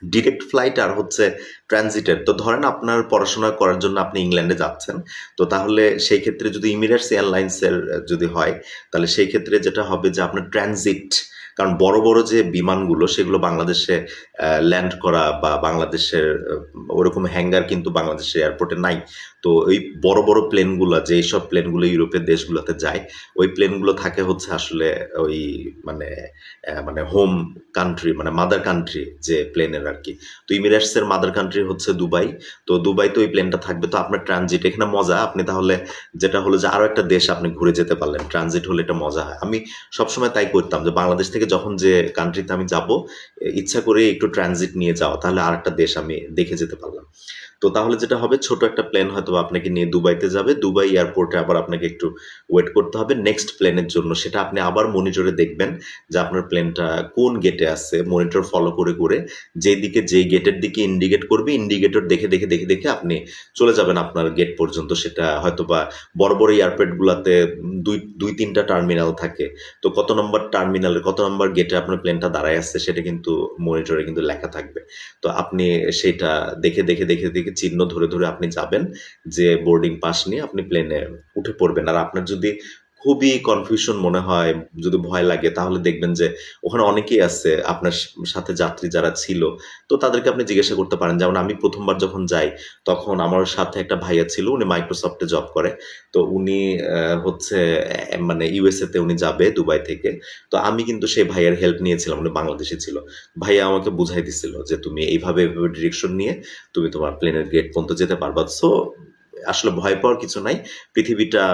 ডিরেক্ট ফ্লাইট আর হচ্ছে ট্রানজিটের তো ধরেন আপনার পড়াশোনা করার জন্য আপনি ইংল্যান্ডে যাচ্ছেন। তো তাহলে সেই ক্ষেত্রে যদি ইমিরেটস এয়ারলাইন্সের যদি হয়, তাহলে সেই ক্ষেত্রে যেটা হবে যে আপনার ট্রানজিট, কারণ বড়, বড় যে বিমানগুলো সেগুলো বাংলাদেশে ল্যান্ড করা বা বাংলাদেশের ওরকম হ্যাঙ্গার কিন্তু বাংলাদেশের এয়ারপোর্টে নাই। তো ওই বড়, বড় প্লেনগুলা যেইসব প্লেনগুলো ইউরোপের দেশগুলোতে যায়, ওই প্লেনগুলো থাকে হচ্ছে আসলে ওই মানে মানে হোম কান্ট্রি মানে মাদার কান্ট্রি যে প্লেনের আরকি। তো ইমিরেটসের মাদার কান্ট্রি হচ্ছে দুবাই। তো দুবাইতে ওই প্লেনটা থাকবে। তো আপনার ট্রানজিট এখানে মজা। আপনি তাহলে যেটা হলো যে আরো একটা দেশ আপনি ঘুরে যেতে পারলেন। ট্রানজিট হলে এটা মজা হয়। আমি সবসময় তাই করতাম যে বাংলাদেশ থেকে যখন যে কান্ট্রিতে আমি যাবো, ইচ্ছা করে একটু ট্রানজিট নিয়ে যাওয়া। তাহলে আরেকটা দেশ আমি দেখে যেতে পারলাম। তো তাহলে যেটা হবে ছোট একটা প্লেন হয়তোবা আপনাকে নিয়ে দুবাইতে যাবে। দুবাই এয়ারপোর্টে আবার আপনাকে একটু ওয়েট করতে হবে নেক্সট প্লেনের জন্য। সেটা আপনি আবার মনিটরে দেখবেন যে আপনার প্লেনটা কোন গেটে আছে। মনিটর ফলো করে, করে যেদিকে যেই গেটের দিকে ইন্ডিকেট করবে, ইন্ডিকেটর দেখে, দেখে, দেখে, দেখে আপনি চলে যাবেন আপনার গেট পর্যন্ত। সেটা হয়তোবা বড়, বড় এয়ারপোর্ট গুলাতে ২-৩ টা টার্মিনাল থাকে। তো কত নম্বর টার্মিনালে কত নম্বর গেটে আপনার প্লেনটা দাঁড়ায় আছে সেটা কিন্তু মনিটরে কিন্তু লেখা থাকবে। তো আপনি সেইটা দেখে, দেখে, দেখে, দেখে চিহ্ন ধরে, ধরে আপনি যাবেন। যে বোর্ডিং পাস নিয়ে আপনি প্লেনে উঠে পড়বেন। আর আপনার যদি খুবই কনফিউশন মনে হয়, যদি ভয় লাগে তাহলে দেখবেন যে ওখানে অনেকেই আছে আপনার সাথে যাত্রী যারা ছিল। তো তাদেরকে আপনি জিজ্ঞাসা করতে পারেন। যেমন আমি ১ম বার যখন যাই তখন আমার সাথে একটা ভাইয়া ছিল। উনি মাইক্রোসফটে জব করে। তো উনি হচ্ছে মানে ইউএসএ তে উনি যাবে দুবাই থেকে। তো আমি কিন্তু সেই ভাইয়ার হেল্প নিয়েছিলাম। উনি বাংলাদেশে ছিল। ভাইয়া আমাকে বুঝাই দিছিল যে তুমি এইভাবে, এভাবে ডিরেকশন নিয়ে তুমি তোমার প্লেনের গেট পর্যন্ত যেতে পারবা। সো আসলে ভয় পাওয়ার কিছু নাই। পৃথিবীটা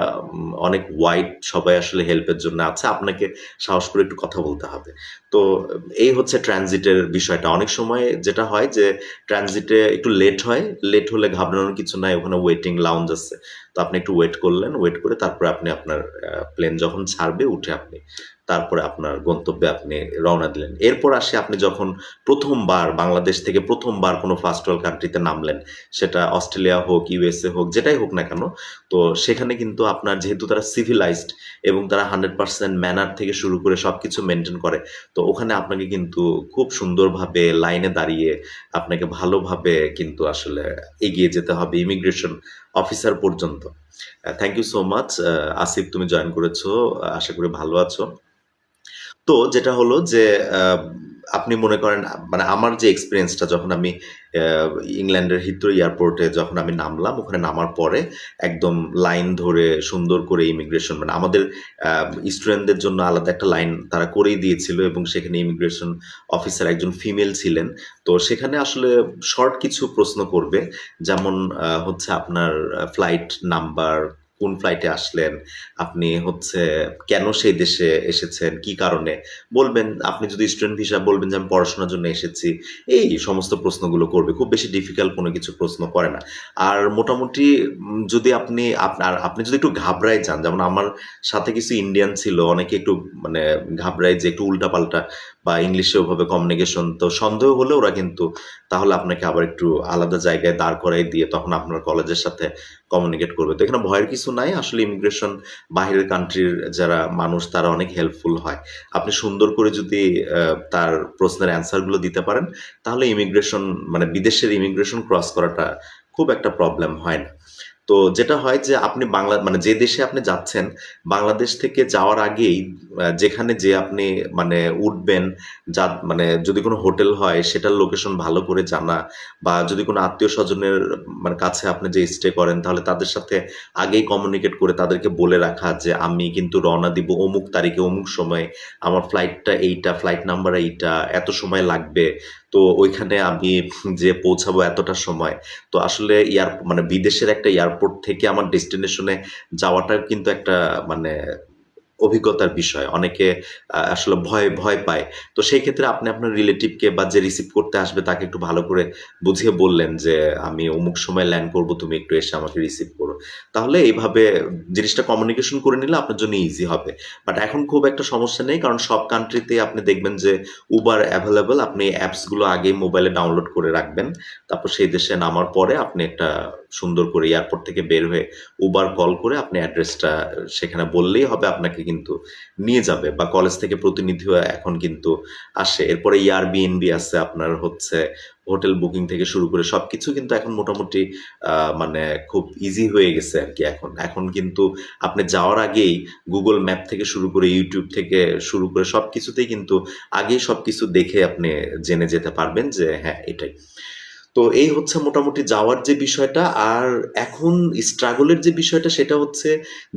অনেক ওয়াইড, সবাই আসলে হেল্পের জন্য আছে। আপনাকে সাহস করে একটু কথা বলতে হবে। তো এই হচ্ছে ট্রানজিটের বিষয়টা। অনেক সময় যেটা হয় যে ট্রানজিটে একটু লেট হয়। লেট হলে ঘাবড়ানোর কিছু নাই। ওখানে ওয়েটিং লাউঞ্জ আছে। তো আপনি একটু ওয়েট করলেন। ওয়েট করে তারপরে আপনি আপনার প্লেন যখন ছাড়বে উঠে আপনি তারপরে আপনার গন্তব্যে আপনি রওনা দিলেন। এরপর আসি আপনি যখন ১ম বার বাংলাদেশ থেকে ১ম বার কোনো ফার্স্ট ওয়ার্ল্ড কান্ট্রিতে নামলেন। সেটা অস্ট্রেলিয়া হোক, ইউএসএ হোক, যেটাই হোক না কেন। তো সেখানে কিন্তু আপনার যেহেতু তারা সিভিলাইজড এবং তারা 100% ম্যানার থেকে শুরু করে সবকিছু মেইনটেইন করে। তো ওখানে আপনাকে কিন্তু খুব সুন্দরভাবে লাইনে দাঁড়িয়ে আপনাকে ভালোভাবে কিন্তু আসলে এগিয়ে যেতে হবে ইমিগ্রেশন অফিসার পর্যন্ত। Thank you so much. Asif, তুমি জয়েন করেছো। আশা করি ভালো আছো। তো যেটা হলো যে আপনি মনে করেন মানে আমার যে এক্সপেরিয়েন্সটা যখন আমি ইংল্যান্ডের হিথ্রো এয়ারপোর্টে যখন আমি নামলাম, ওখানে নামার পরে একদম লাইন ধরে সুন্দর করে ইমিগ্রেশন মানে আমাদের স্টুডেন্টদের জন্য আলাদা একটা লাইন তারা করেই দিয়েছিল এবং সেখানে ইমিগ্রেশন অফিসার একজন ফিমেল ছিলেন। তো সেখানে আসলে শর্ট কিছু প্রশ্ন করবে। যেমন হচ্ছে আপনার ফ্লাইট নাম্বার, কোন ফ্লাইটে আসলেন, আপনি হচ্ছে কেন সেই দেশে এসেছেন, কি কারণে বলবেন। আপনি যদি স্টুডেন্ট ভিসা বলবেন যে আমি পড়াশোনার জন্য এসেছি। এই সমস্ত প্রশ্নগুলো করবে। খুব বেশি ডিফিকাল্ট কোনো কিছু প্রশ্ন করে না। আর মোটামুটি যদি আপনি যদি একটু ঘাবড়ায় যান, যেমন আমার সাথে কিছু ইন্ডিয়ান ছিল, অনেকে একটু মানে ঘাবড়ায় যে একটু উল্টাপাল্টা বা ইংলিশে ওভাবে কমিউনিকেশন, তো সন্দেহ হলে ওরা কিন্তু তাহলে আপনাকে আবার একটু আলাদা জায়গায় দাঁড় করাই দিয়ে তখন আপনার কলেজের সাথে কমিউনিকেট করবে। তো এখানে ভয়ের কিছু নাই। আসলে ইমিগ্রেশন বাহিরের কান্ট্রির যারা মানুষ তারা অনেক হেল্পফুল হয়। আপনি সুন্দর করে যদি তার প্রশ্নের অ্যান্সারগুলো দিতে পারেন, তাহলে ইমিগ্রেশন মানে বিদেশের ইমিগ্রেশন ক্রস করাটা খুব একটা প্রবলেম হয় না। তো যেটা হয় যে আপনি মানে যে দেশে আপনি যাচ্ছেন, বাংলাদেশ থেকে যাওয়ার আগেই যেখানে যেয়ে আপনি মানে উঠবেন, মানে যদি কোনো হোটেল হয় সেটার লোকেশন ভালো করে জানা, বা যদি কোনো আত্মীয়স্বজনের মানে কাছে আপনি যে স্টে করেন তাহলে তাদের সাথে আগেই কমিউনিকেট করে তাদেরকে বলে রাখা যে আমি কিন্তু রওনা দিব অমুক তারিখে অমুক সময়ে, আমার ফ্লাইটটা এইটা, ফ্লাইট নাম্বার এইটা, এত সময় লাগবে। তো ওইখানে আমি যেয়ে পৌঁছাবো এতটার সময়। তো আসলে মানে বিদেশের একটা এয়ারপোর্ট থেকে আমার ডেস্টিনেশনে যাওয়াটা কিন্তু একটা মানে অভিজ্ঞতার বিষয়। অনেকে আসলে ভয় পায়। তো সেই ক্ষেত্রে আপনি আপনার রিলেটিভকে বা যে রিসিভ করতে আসবে তাকে একটু ভালো করে বুঝিয়ে বললেন যে, "আমি অমুক সময় ল্যান্ড করব, তুমি একটু এসে আমাকে রিসিভ করো।" তাহলে এইভাবে জিনিসটা কমিউনিকেশন করে নিলে আপনার জন্য ইজি হবে। বাট এখন খুব একটা সমস্যা নেই। কারণ সব কান্ট্রিতেই আপনি দেখবেন যে Uber এভেইলেবল। আপনি অ্যাপস গুলো আগেই মোবাইলে ডাউনলোড করে রাখবেন। তারপর সেই দেশে নামার পরে আপনি একটা সুন্দর করে এয়ারপোর্ট থেকে বের হয়ে উবার কল করে আপনি অ্যাড্রেসটা সেখানে বললেই হবে, আপনাকে কিন্তু নিয়ে যাবে। বা কলেজ থেকে প্রতিনিধিও এখন কিন্তু আসে। এরপরে Airbnb আছে, আপনার হচ্ছে হোটেল বুকিং থেকে শুরু করে সবকিছু কিন্তু এখন মোটামুটি মানে খুব ইজি হয়ে গেছে আরকি এখন। এখন কিন্তু আপনি যাওয়ার আগেই Google ম্যাপ থেকে শুরু করে YouTube থেকে শুরু করে সবকিছুতেই কিন্তু আগেই সবকিছু দেখে আপনি জেনে যেতে পারবেন যে হ্যাঁ, এটাই। তো এই হচ্ছে মোটামুটি যাওয়ার যে বিষয়টা। আর এখন স্ট্রাগলের যে বিষয়টা সেটা হচ্ছে,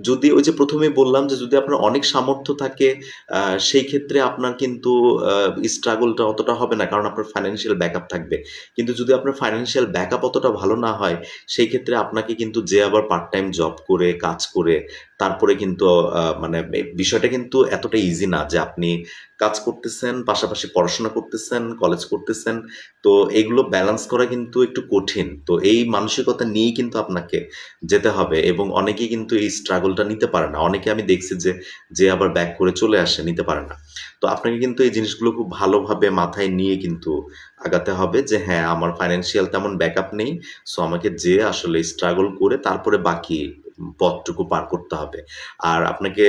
যদি ওই যে ১ম এই বললাম যে যদি আপনার অনেক সামর্থ্য থাকে সেই ক্ষেত্রে আপনার কিন্তু স্ট্রাগলটা অতটা হবে না, কারণ আপনার ফাইন্যান্সিয়াল ব্যাকআপ থাকবে। কিন্তু যদি আপনার ফাইন্যান্সিয়াল ব্যাকআপ অতটা ভালো না হয়, সেই ক্ষেত্রে আপনাকে কিন্তু যে আবার পার্ট টাইম জব করে, কাজ করে তারপরে কিন্তু মানে বিষয়টা কিন্তু এতটা ইজি না যে আপনি কাজ করতেছেন, পাশাপাশি পড়াশোনা করতেছেন, কলেজ করতেছেন। তো এগুলো ব্যালেন্স করা কিন্তু একটু কঠিন। তো এই মানসিকতা নিয়েই কিন্তু আপনাকে যেতে হবে, এবং অনেকেই কিন্তু এই স্ট্রাগলটা নিতে পারে না। অনেকে আমি দেখছি যে আবার ব্যাক করে চলে আসে, নিতে পারে না। তো আপনাকে কিন্তু এই জিনিসগুলো খুব ভালোভাবে মাথায় নিয়ে কিন্তু আগাতে হবে যে হ্যাঁ, আমার ফাইন্যান্সিয়াল তেমন ব্যাকআপ নেই। সো আমাকে যেয়ে আসলে স্ট্রাগল করে তারপরে বাকি পথটুকু পার করতে হবে। আর আপনাকে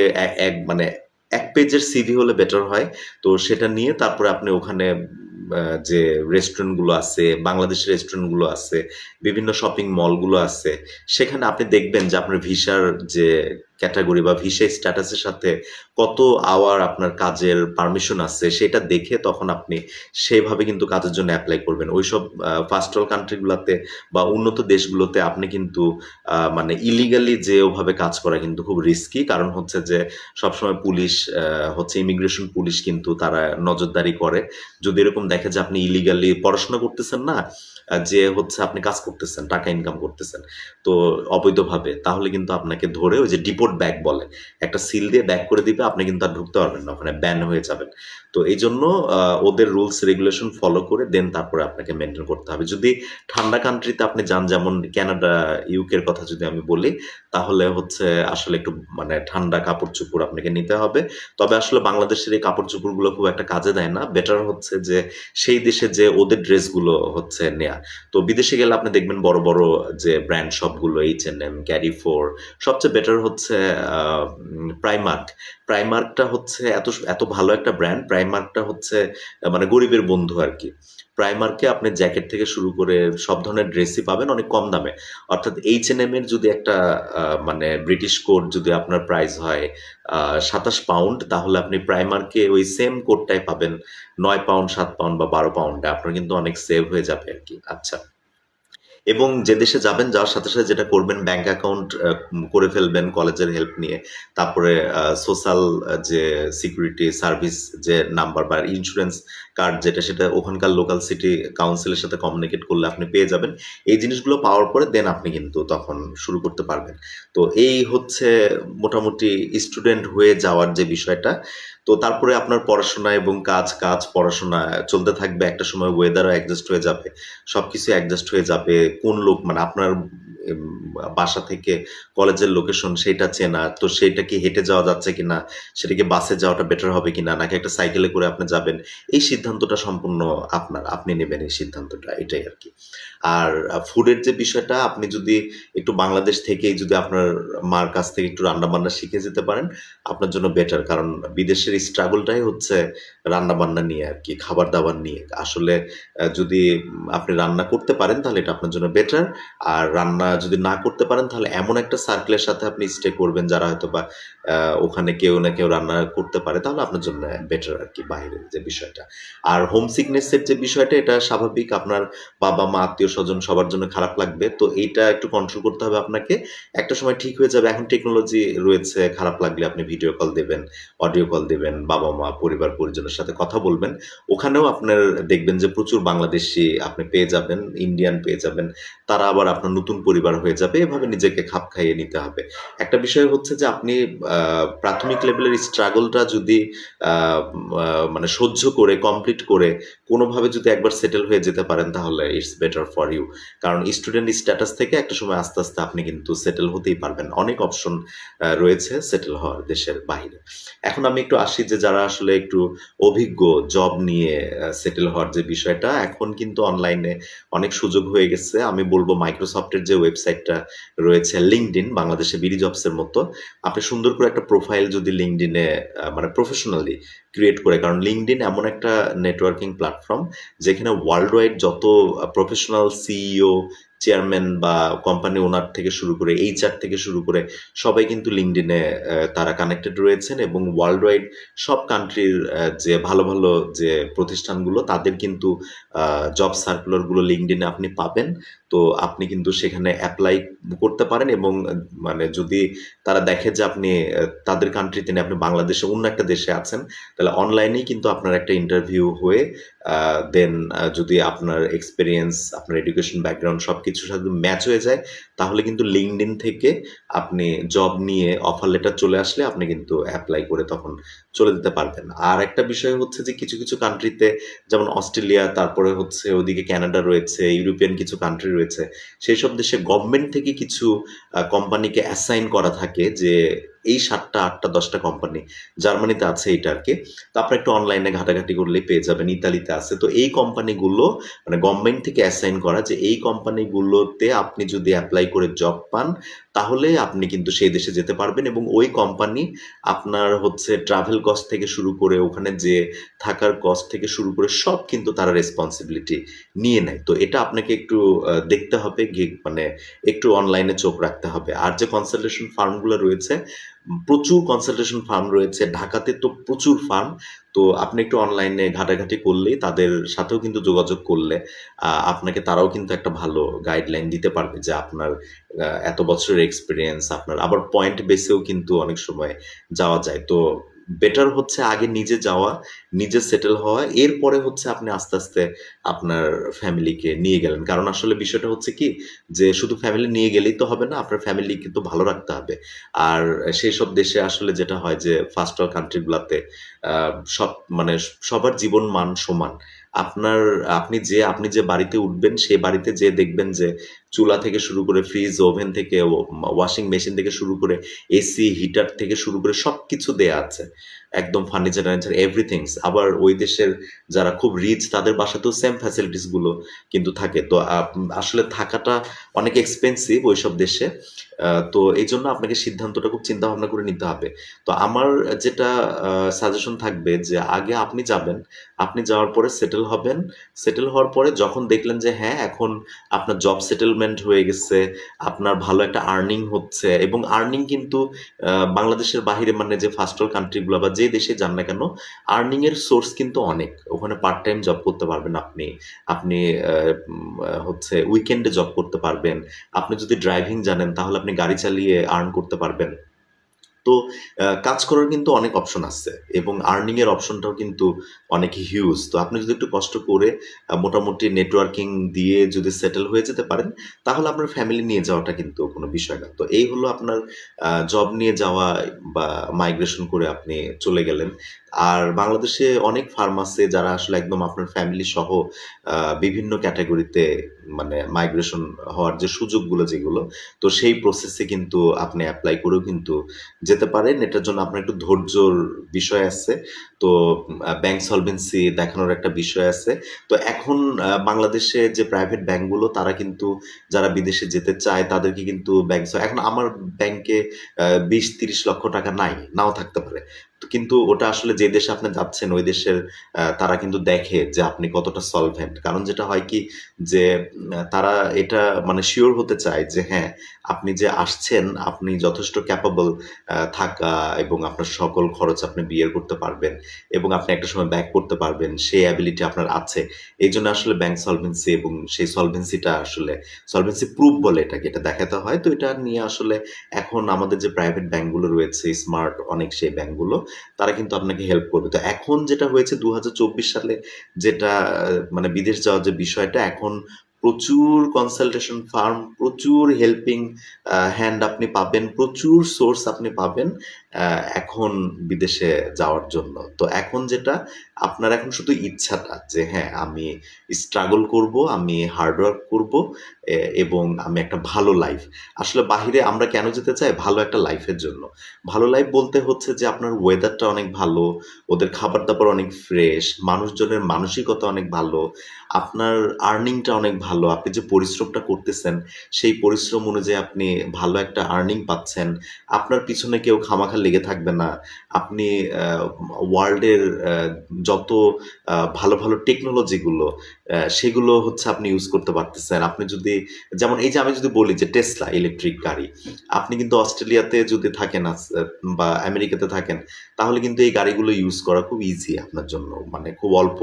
মানে ১ পেজের সিভি হলে বেটার হয়। তো সেটা নিয়ে তারপরে আপনি ওখানে আ যে রেস্টুরেন্টগুলো আছে, বাংলাদেশের রেস্টুরেন্টগুলো আছে, বিভিন্ন শপিং মলগুলো আছে, সেখানে আপনি দেখবেন যে আপনার ভিসার যে ক্যাটেগরি বা ভিসা স্ট্যাটাসের সাথে কত আওয়ার আপনার কাজের পারমিশন আছে, সেটা দেখে তখন আপনি সেভাবে কিন্তু কাজের জন্য এপ্লাই করবেন। ওইসব ফার্স্ট ওয়ার্ল্ড কান্ট্রিগুলাতে বা উন্নত দেশগুলোতে আপনি কিন্তু মানে ইলিগালি যেয়ে ওভাবে কাজ করা কিন্তু খুব রিস্কি। কারণ হচ্ছে যে সবসময় পুলিশ হচ্ছে ইমিগ্রেশন পুলিশ কিন্তু তারা নজরদারি করে। যদি এরকম দেখে যে আপনি ইলিগালি পড়াশোনা করতেছেন না, যে হচ্ছে আপনি কাজ করতেছেন, টাকা ইনকাম করতেছেন, তো অবৈধভাবে, তাহলে কিন্তু আপনাকে ধরে ওই যে ডিপোর্ট ব্যাক বলে, একটা সিল দিয়ে ব্যাক করে দিবে, আপনি কিন্তু আর ঢুকতে পারবেন না, ওখানে ব্যান হয়ে যাবেন। তো এইজন্য ওদের রুলস রেগুলেশন ফলো করে দেন তারপরে আপনাকে মেইনটেইন করতে হবে। যদি ঠান্ডা কান্ট্রিতে আপনি যান, যেমন ক্যানাডা, ইউকের কথা যদি আমি বলি, তাহলে হচ্ছে আসলে একটু মানে ঠান্ডা কাপড়-চোপড় আপনাকে নিতে হবে। তবে আসলে বাংলাদেশের এই কাপড়-চোপড়গুলো খুব একটা কাজে দেয় না। বেটার হচ্ছে যে সেই দেশে যেয়ে ওদের ড্রেসগুলো হচ্ছে নেয়া। তো বিদেশে গেলে আপনি দেখবেন বড়, বড় যে ব্র্যান্ড শপগুলো H&M, Carrefour, সবচেয়ে বেটার হচ্ছে আ Primark। Primarkটা হচ্ছে এত ভালো একটা ব্র্যান্ড। Primarkটা হচ্ছে মানে গরিবের বন্ধু আরকি। Primarkএ আপনি জ্যাকেট থেকে শুরু করে সব ধরনের ড্রেসই পাবেন অনেক কম দামে। অর্থাৎ H&M এর যদি একটা মানে ব্রিটিশ কোট যদি আপনার প্রাইস হয় ৳২৭, তাহলে আপনি Primarkএ ওই সেম কোটটাই পাবেন ৳৯, ৳৭ বা ৳১২ এ। আপনার কিন্তু অনেক সেভ হয়ে যাবে আরকি। আচ্ছা। এবং যে দেশে যাবেন, যাওয়ার সাথে, সাথে যেটা করবেন, ব্যাংক অ্যাকাউন্ট করে ফেলবেন কলেজের হেল্প নিয়ে। তারপরে সোশ্যাল যে সিকিউরিটি সার্ভিস যে নাম্বার বা ইন্সুরেন্স কার্ড যেটা, সেটা ওখানকার লোকাল সিটি কাউন্সিলের সাথে কমিউনিকেট করলে আপনি পেয়ে যাবেন। এই জিনিসগুলো পাওয়ার পরে দেন আপনি কিন্তু তখন শুরু করতে পারবেন। তো এই হচ্ছে মোটামুটি স্টুডেন্ট হয়ে যাওয়ার যে বিষয়টা। তো তারপরে আপনার পড়াশোনা এবং কাজ, পড়াশোনা চলতে থাকবে। একটা সময় ওয়েদারও অ্যাডজাস্ট হয়ে যাবে। সবকিছু অ্যাডজাস্ট হয়ে যাবে। কোন লোক মানে আপনার এম বাসা থেকে কলেজের লোকেশন সেইটা চেনা। তো সেইটা কি হেঁটে যাওয়া যাচ্ছে কিনা? সেটা কি বাসে যাওয়াটা বেটার হবে কিনা? নাকি একটা সাইকেলে করে আপনি যাবেন? এই সিদ্ধান্তটা সম্পূর্ণ আপনার। আপনি নেবেন এই সিদ্ধান্তটা। এটাই আরকি। আর ফুডের যে বিষয়টা, আপনি যদি একটু বাংলাদেশ থেকেই যদি আপনার মার কাছ থেকে একটু রান্না-বান্না শিখে যেতে পারেন, আপনার জন্য বেটার। কারণ বিদেশের স্ট্রাগলটাই হচ্ছে রান্না-বান্না নিয়ে আরকি, খাবার-দাবার নিয়ে। আসলে যদি আপনি রান্না করতে পারেন তাহলে এটা আপনার জন্য বেটার। আর রান্না যদি না করতে পারেন তাহলে এমন একটা সার্কেলের সাথে আপনি স্টে করবেন যারা হয়তোবা ওখানে কেউ না কেউ রান্না করতে পারে, তাহলে আপনার জন্য বেটার আরকি বাইরের যে বিষয়টা। আর হোম সিকনেস এর যে বিষয়টা, এটা স্বাভাবিক। আপনার বাবা-মা, আত্মীয়স্বজন সবার জন্য খারাপ লাগবে। তো এইটা একটু কন্ট্রোল করতে হবে আপনাকে। একটা সময় ঠিক হয়ে যাবে। এখন টেকনোলজি রয়েছে, খারাপ লাগলে আপনি ভিডিও কল দিবেন, অডিও কল দিবেন, বাবা-মা, পরিবার-পরিজনের সাথে কথা বলবেন। ওখানেও আপনার দেখবেন যে প্রচুর বাংলাদেশী আপনি পেয়ে যাবেন, ইন্ডিয়ান পেয়ে যাবেন। তারা আবার আপনার নতুন পরিবার হয়ে যাবে। এভাবে নিজেকে খাপ খাইয়ে নিতে হবে। একটা বিষয় হচ্ছে যে আপনি আ প্রাথমিক লেভেলের স্ট্রাগলটা যদি আ আ মানে সহ্য করে, কমপ্লিট করে কোনোভাবে যদি একবার সেটেল হয়ে যেতে পারেন, তাহলে ইটস বেটার ফর ইউ। কারণ স্টুডেন্ট স্ট্যাটাস থেকে একটা সময় আস্তে, আস্তে আপনি কিন্তু সেটেল হতেই পারবেন। অনেক অপশন রয়েছে সেটেল হওয়ার দেশের বাহিরে। এখন আমি একটু আসি যে যারা আসলে একটু অভিজ্ঞ জব নিয়ে সেটেল হওয়ার যে বিষয়টা, এখন কিন্তু অনলাইনে অনেক সুযোগ হয়ে গেছে। আমি বলব মাইক্রোসফটের যে ওয়েবসাইটটা রয়েছে লিঙ্কডইন, বাংলাদেশে বিডি জবসের মতো, আপনি সুন্দর করে একটা প্রোফাইল যদি লিঙ্কডইনে মানে প্রফেশনালি ক্রিয়েট করে, কারণ লিঙ্কডইন এমন একটা নেটওয়ার্কিং প্ল্যাটফর্ম যেখানে ওয়ার্ল্ড ওয়াইড যত প্রফেশনাল সিইও, চেয়ারম্যান বা কোম্পানি ওনার থেকে শুরু করে এইচআর থেকে শুরু করে সবাই কিন্তু লিঙ্কডইনে তারা কানেক্টেড রয়েছেন, এবং ওয়ার্ল্ড ওয়াইড সব কান্ট্রির যে ভালো ভালো যে প্রতিষ্ঠানগুলো তাদের কিন্তু জব সার্কুলারগুলো লিঙ্কডইনে আপনি পাবেন। তো আপনি কিন্তু সেখানে অ্যাপ্লাই করতে পারেন, এবং মানে যদি তারা দেখে যে আপনি তাদের কান্ট্রিতে নেই, আপনি বাংলাদেশে অন্য একটা দেশে আছেন, তাহলে অনলাইনেই কিন্তু আপনার একটা ইন্টারভিউ হয়ে দেন যদি আপনার এক্সপেরিয়েন্স, আপনার এডুকেশন ব্যাকগ্রাউন্ড সব কিছুর সাথে ম্যাচ হয়ে যায়, তাহলে কিন্তু লিঙ্কডইন থেকে আপনি জব নিয়ে অফার লেটার চলে আসলে আপনি কিন্তু অ্যাপ্লাই করে তখন চলে যেতে পারবেন। আর একটা বিষয় হচ্ছে যে কিছু কিছু কান্ট্রিতে, যেমন অস্ট্রেলিয়া, তারপরে হচ্ছে ওদিকে কানাডা রয়েছে, ইউরোপিয়ান কিছু কান্ট্রি রয়েছে, সেই সব দেশে গভর্নমেন্ট থেকে কিছু কোম্পানিকে অ্যাসাইন করা থাকে যে এই ৭টা ৮টা ১০টা কোম্পানি, জার্মানিতে আছে এইটা আর কি। তো আপনি একটু অনলাইনে ঘাটাঘাটি করলেই পেয়ে যাবেন, ইতালিতে আছে। তো এই কোম্পানিগুলো মানে গভর্নমেন্ট থেকে অ্যাসাইন করা, যে এই কোম্পানিগুলোতে আপনি যদি অ্যাপ্লাই করে জব পান, তাহলে আপনি কিন্তু সেই দেশে যেতে পারবেন, এবং ওই কোম্পানি আপনার হচ্ছে ট্রাভেল কস্ট থেকে শুরু করে ওখানে যে থাকার কস্ট থেকে শুরু করে সব কিন্তু তারা রেসপন্সিবিলিটি নিয়ে নেয়। তো এটা আপনাকে একটু দেখতে হবে, মানে একটু অনলাইনে চোখ রাখতে হবে। আর যে কনসালটেশন ফার্মগুলো রয়েছে, প্রচুর কনসালটেশন ফার্ম রয়েছে ঢাকাতে, তো প্রচুর ফার্ম। তো আপনি একটু অনলাইনে ঘাটাঘাটি করলেই, তাদের সাথেও কিন্তু যোগাযোগ করলে আপনাকে তারাও কিন্তু একটা ভালো গাইডলাইন দিতে পারবে যে আপনার এত বছরের এক্সপিরিয়েন্স, আপনার আবার পয়েন্ট বেসেও কিন্তু অনেক সময় যাওয়া যায়। তো বেটার হচ্ছে আগে নিজে যাওয়া, নিজে সেটেল হওয়া, এরপরে হচ্ছে আপনি আস্তে আস্তে আপনার ফ্যামিলিকে নিয়ে গেলেন। কারণ আসলে বিষয়টা হচ্ছে কি, যে শুধু ফ্যামিলি নিয়ে গেলেই তো হবে না, আপনার ফ্যামিলি কিন্তু ভালো রাখতে হবে। আর সেই সব দেশে আসলে যেটা হয় যে ফার্স্ট ওয়ার্ল্ড কান্ট্রিগুলাতে সব মানে সবার জীবন মান সমান। আপনার আপনি যে বাড়িতে উঠবেন, সেই বাড়িতে যেয়ে দেখবেন যে চুলা থেকে শুরু করে ফ্রিজ, ওভেন থেকে ওয়াশিং মেশিন থেকে শুরু করে এসি, হিটার থেকে শুরু করে সবকিছু দেয়া আছে। একদম ফার্নিচার-টার্নিচার এভরিথিংস। আবার ওই দেশের যারা খুব রিচ তাদের বাসাতেও সেম ফ্যাসিলিটিস গুলো কিন্তু থাকে। তো আসলে থাকাটা অনেক এক্সপেন্সিভ ওইসব দেশে। তো এইজন্য আপনাকে সিদ্ধান্তটা খুব চিন্তা ভাবনা করে নিতে হবে। তো আমার যেটা সাজেশন থাকবে যে আগে আপনি যাবেন। আপনি যাওয়ার পরে সেটেল হবেন। সেটেল হওয়ার পরে যখন দেখলেন যে হ্যাঁ, এখন আপনার জব সেটেলমেন্ট হয়ে গেছে, আপনার ভালো একটা আর্নিং হচ্ছে, এবং আর্নিং কিন্তু বাংলাদেশের বাহিরে মানে যে ফার্স্ট ওয়ার্ল্ড কান্ট্রিগুলো বা যে দেশে যান না কেন, আর্নিং এর সোর্স কিন্তু অনেক। ওখানে পার্ট টাইম জব করতে পারবেন আপনি। আপনি হচ্ছে উইকেন্ডে জব করতে পারবেন। আপনি যদি ড্রাইভিং জানেন তাহলে আপনি গাড়ি চালিয়ে আর্ন করতে পারবেন। তো কাজ করার কিন্তু অনেক অপশন আছে, এবং আর্নিং এর অপশনটাও কিন্তু অনেক হিউজ। তো আপনি যদি একটু কষ্ট করে মোটামুটি নেটওয়ার্কিং দিয়ে যদি সেটেল হয়ে যেতে পারেন, তাহলে আপনার ফ্যামিলি নিয়ে যাওয়াটা কিন্তু কোনো বিষয় না। তো এই হলো আপনার জব নিয়ে যাওয়া বা মাইগ্রেশন করে আপনি চলে গেলেন। আর বাংলাদেশে অনেক ফার্ম আছে যারা আসলে একদম আপনার ফ্যামিলি সহ বিভিন্ন ক্যাটেগরিতে মানে মাইগ্রেশন হওয়ার যে সুযোগগুলো যেগুলো, তো সেই প্রসেসে কিন্তু আপনি এপ্লাই করেও কিন্তু যেতে পারেন। এটার জন্য আপনার একটু ধৈর্যর বিষয় আছে। তো ব্যাংক সলভেন্সি দেখানোর একটা বিষয় আছে। তো এখন বাংলাদেশে যে প্রাইভেট ব্যাংকগুলো তারা কিন্তু যারা বিদেশে যেতে চায় তাদেরকে কিন্তু এখন আমার ব্যাংকে ২০-৩০ লক্ষ টাকা নাই, নাও থাকতে পারে। তো কিন্তু ওটা আসলে যে দেশে আপনি যাচ্ছেন ওই দেশের তারা কিন্তু দেখে যে আপনি কতটা সলভেন্ট। কারণ যেটা হয় কি, যে তারা এটা মানে সিওর হতে চায় যে হ্যাঁ, আপনি যে আসছেন আপনি যথেষ্ট ক্যাপাবল থাকা, এবং আপনার সকল খরচ আপনি বিয়ার করতে পারবেন, এবং আপনি একটা সময় ব্যাক করতে পারবেন, সেই অ্যাবিলিটি আপনার আছে। এইজন্য আসলে ব্যাংক সলভেন্সি, এবং সেই সলভেন্সিটা আসলে সলভেন্সি প্রুফ বলে এটাকে, এটা দেখাতে হয়। তো এটা নিয়ে আসলে এখন আমাদের যে প্রাইভেট ব্যাংকগুলো রয়েছে, স্মার্ট অনেক সেই ব্যাংকগুলো, তারা কিন্তু আপনাকে হেল্প করবে। তো এখন যেটা হয়েছে ২০২৪ সালে, যেটা মানে বিদেশ যাওয়ার যে বিষয়টা, এখন প্রচুর কনসালটেশন ফার্ম, প্রচুর হেল্পিং হ্যান্ড আপনি পাবেন, প্রচুর সোর্স আপনি পাবেন এখন বিদেশে যাওয়ার জন্য। তো এখন যেটা, আপনার এখন শুধু ইচ্ছাটা যে হ্যাঁ, আমি স্ট্রাগল করব, আমি হার্ড ওয়ার্ক করব, এবং আমি একটা ভালো লাইফ। আসলে বাহিরে আমরা কেন যেতে চাই? ভালো একটা লাইফের জন্য। ভালো লাইফ বলতে হচ্ছে যে আপনার ওয়েদারটা অনেক ভালো, ওদের খাবার-দাবার অনেক ফ্রেশ, মানুষজনের মানসিকতা অনেক ভালো, আপনার আর্নিংটা অনেক ভালো। আপনি যে পরিশ্রমটা করতেছেন, সেই পরিশ্রম অনুযায়ী আপনি ভালো একটা আর্নিং পাচ্ছেন। আপনার পিছনে কেউ খামাখা লেগে থাকবে না। আপনি আ ওয়ার্ল্ডের যত ভালো, ভালো টেকনোলজিগুলো সেগুলো হচ্ছে আপনি ইউজ করতে পারতেছেন। আপনি যদি যেমন এই যে আমি যদি বলি যে টেসলা ইলেকট্রিক গাড়ি, আপনি কিন্তু অস্ট্রেলিয়াতে যদি থাকেন বা আমেরিকাতে থাকেন, তাহলে কিন্তু এই গাড়িগুলো ইউজ করা খুব ইজি আপনার জন্য। মানে খুব অল্প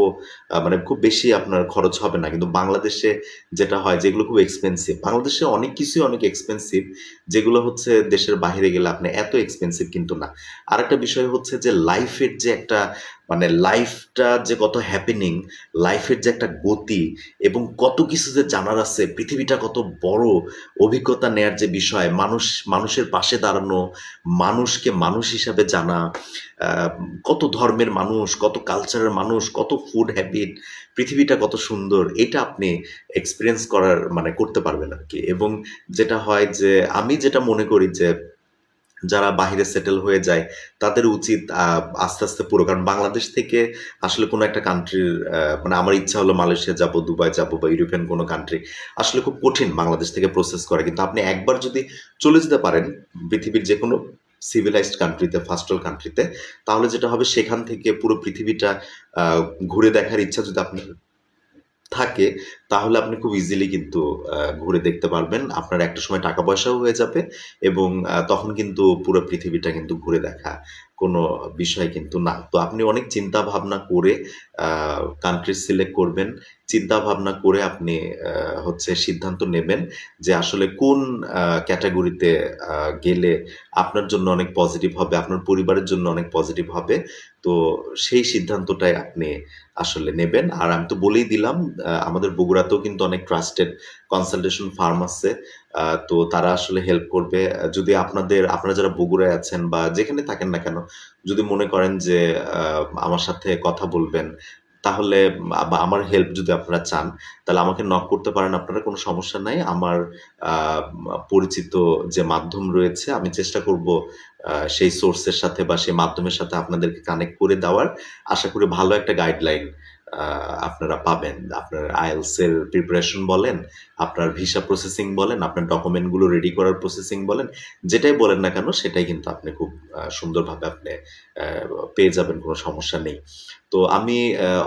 মানে খুব বেশি আপনার খরচ হবে না। কিন্তু বাংলাদেশে যেটা হয় যেগুলো খুব এক্সপেনসিভ। বাংলাদেশে অনেক কিছুই অনেক এক্সপেনসিভ, যেগুলো হচ্ছে দেশের বাহিরে গেলে আপনি এত এক্সপেনসিভ কিন্তু না। আরেকটা বিষয় হচ্ছে যে লাইফের যে একটা মানে লাইফটা যে কত হ্যাপেনিং, লাইফের যে একটা গতি এবং কত কিছু যে জানার আছে, পৃথিবীটা কত বড়, অভিজ্ঞতা নেয়ার যে বিষয়, মানুষের পাশে দাঁড়ানো, মানুষকে মানুষ হিসাবে জানা, আ কত ধর্মের মানুষ, কত কালচারের মানুষ, কত ফুড হ্যাবিট, পৃথিবীটা কত সুন্দর, এটা আপনি এক্সপেরিয়েন্স করার মানে করতে পারবেন আরকি। এবং যেটা হয় যে আমি যেটা মনে করি যে যারা বাহিরে সেটেল হয়ে যায়, তাদের উচিত আস্তে, আস্তে পুরো কারণ বাংলাদেশ থেকে আসলে কোনো একটা কান্ট্রির মানে আমার ইচ্ছা হলো মালয়েশিয়া যাবো, দুবাই যাবো বা ইউরোপিয়ান কোনো কান্ট্রি। আসলে খুব কঠিন বাংলাদেশ থেকে প্রসেস করা। কিন্তু আপনি একবার যদি চলে যেতে পারেন পৃথিবীর যেকোনো সিভিলাইজড কান্ট্রিতে, ফার্স্ট ওয়ার্ল্ড কান্ট্রিতে, তাহলে যেটা হবে সেখান থেকে পুরো পৃথিবীটা আ ঘুরে দেখার ইচ্ছা যদি আপনার থাকে, তাহলে আপনি খুব ইজিলি কিন্তু ঘুরে দেখতে পারবেন। আপনার একটা সময় টাকা পয়সাও হয়ে যাবে এবং তখন কিন্তু পুরো পৃথিবীটা কিন্তু ঘুরে দেখা কোনো বিষয় কিন্তু না। তো আপনি অনেক চিন্তা ভাবনা করে আ কান্ট্রি সিলেক্ট করবেন। চিন্তা ভাবনা করে আপনি আ হচ্ছে সিদ্ধান্ত নেবেন যে আসলে কোন ক্যাটেগরিতে আ গেলে আপনার জন্য অনেক পজিটিভ হবে, আপনার পরিবারের জন্য অনেক পজিটিভ হবে। তো সেই সিদ্ধান্তটাই আপনি আসলে নেবেন। আর আমি তো বলেই দিলাম আমাদের বগুড়াতেও কিন্তু অনেক ট্রাস্টেড কনসালটেশন ফার্ম আছে। তো তারা আসলে হেল্প করবে। যদি আপনারা যারা বগুড়ায় আছেন বা যেখানে থাকেন না কেন, যদি মনে করেন যে আ আমার সাথে কথা বলবেন, তাহলে বা আমার হেল্প যদি আপনারা চান, তাহলে আমাকে নক করতে পারেন আপনারা, কোনো সমস্যা নাই। আমার আ পরিচিত যে মাধ্যম রয়েছে, আমি চেষ্টা করব সেই সোর্সের সাথে বা সেই মাধ্যমের সাথে আপনাদেরকে কানেক্ট করে দেওয়ার। আশা করি ভালো একটা গাইডলাইন আ আপনারা পাবেন। আপনার IELTS এর প্রিপারেশন বলেন, আপনার ভিসা প্রসেসিং বলেন, আপনার ডকুমেন্ট গুলো রেডি করার প্রসেসিং বলেন, যেটাই বলেন না কেন সেটাই কিন্তু আপনি খুব সুন্দরভাবে আপনি পেয়ে যাবেন, কোনো সমস্যা নেই। তো আমি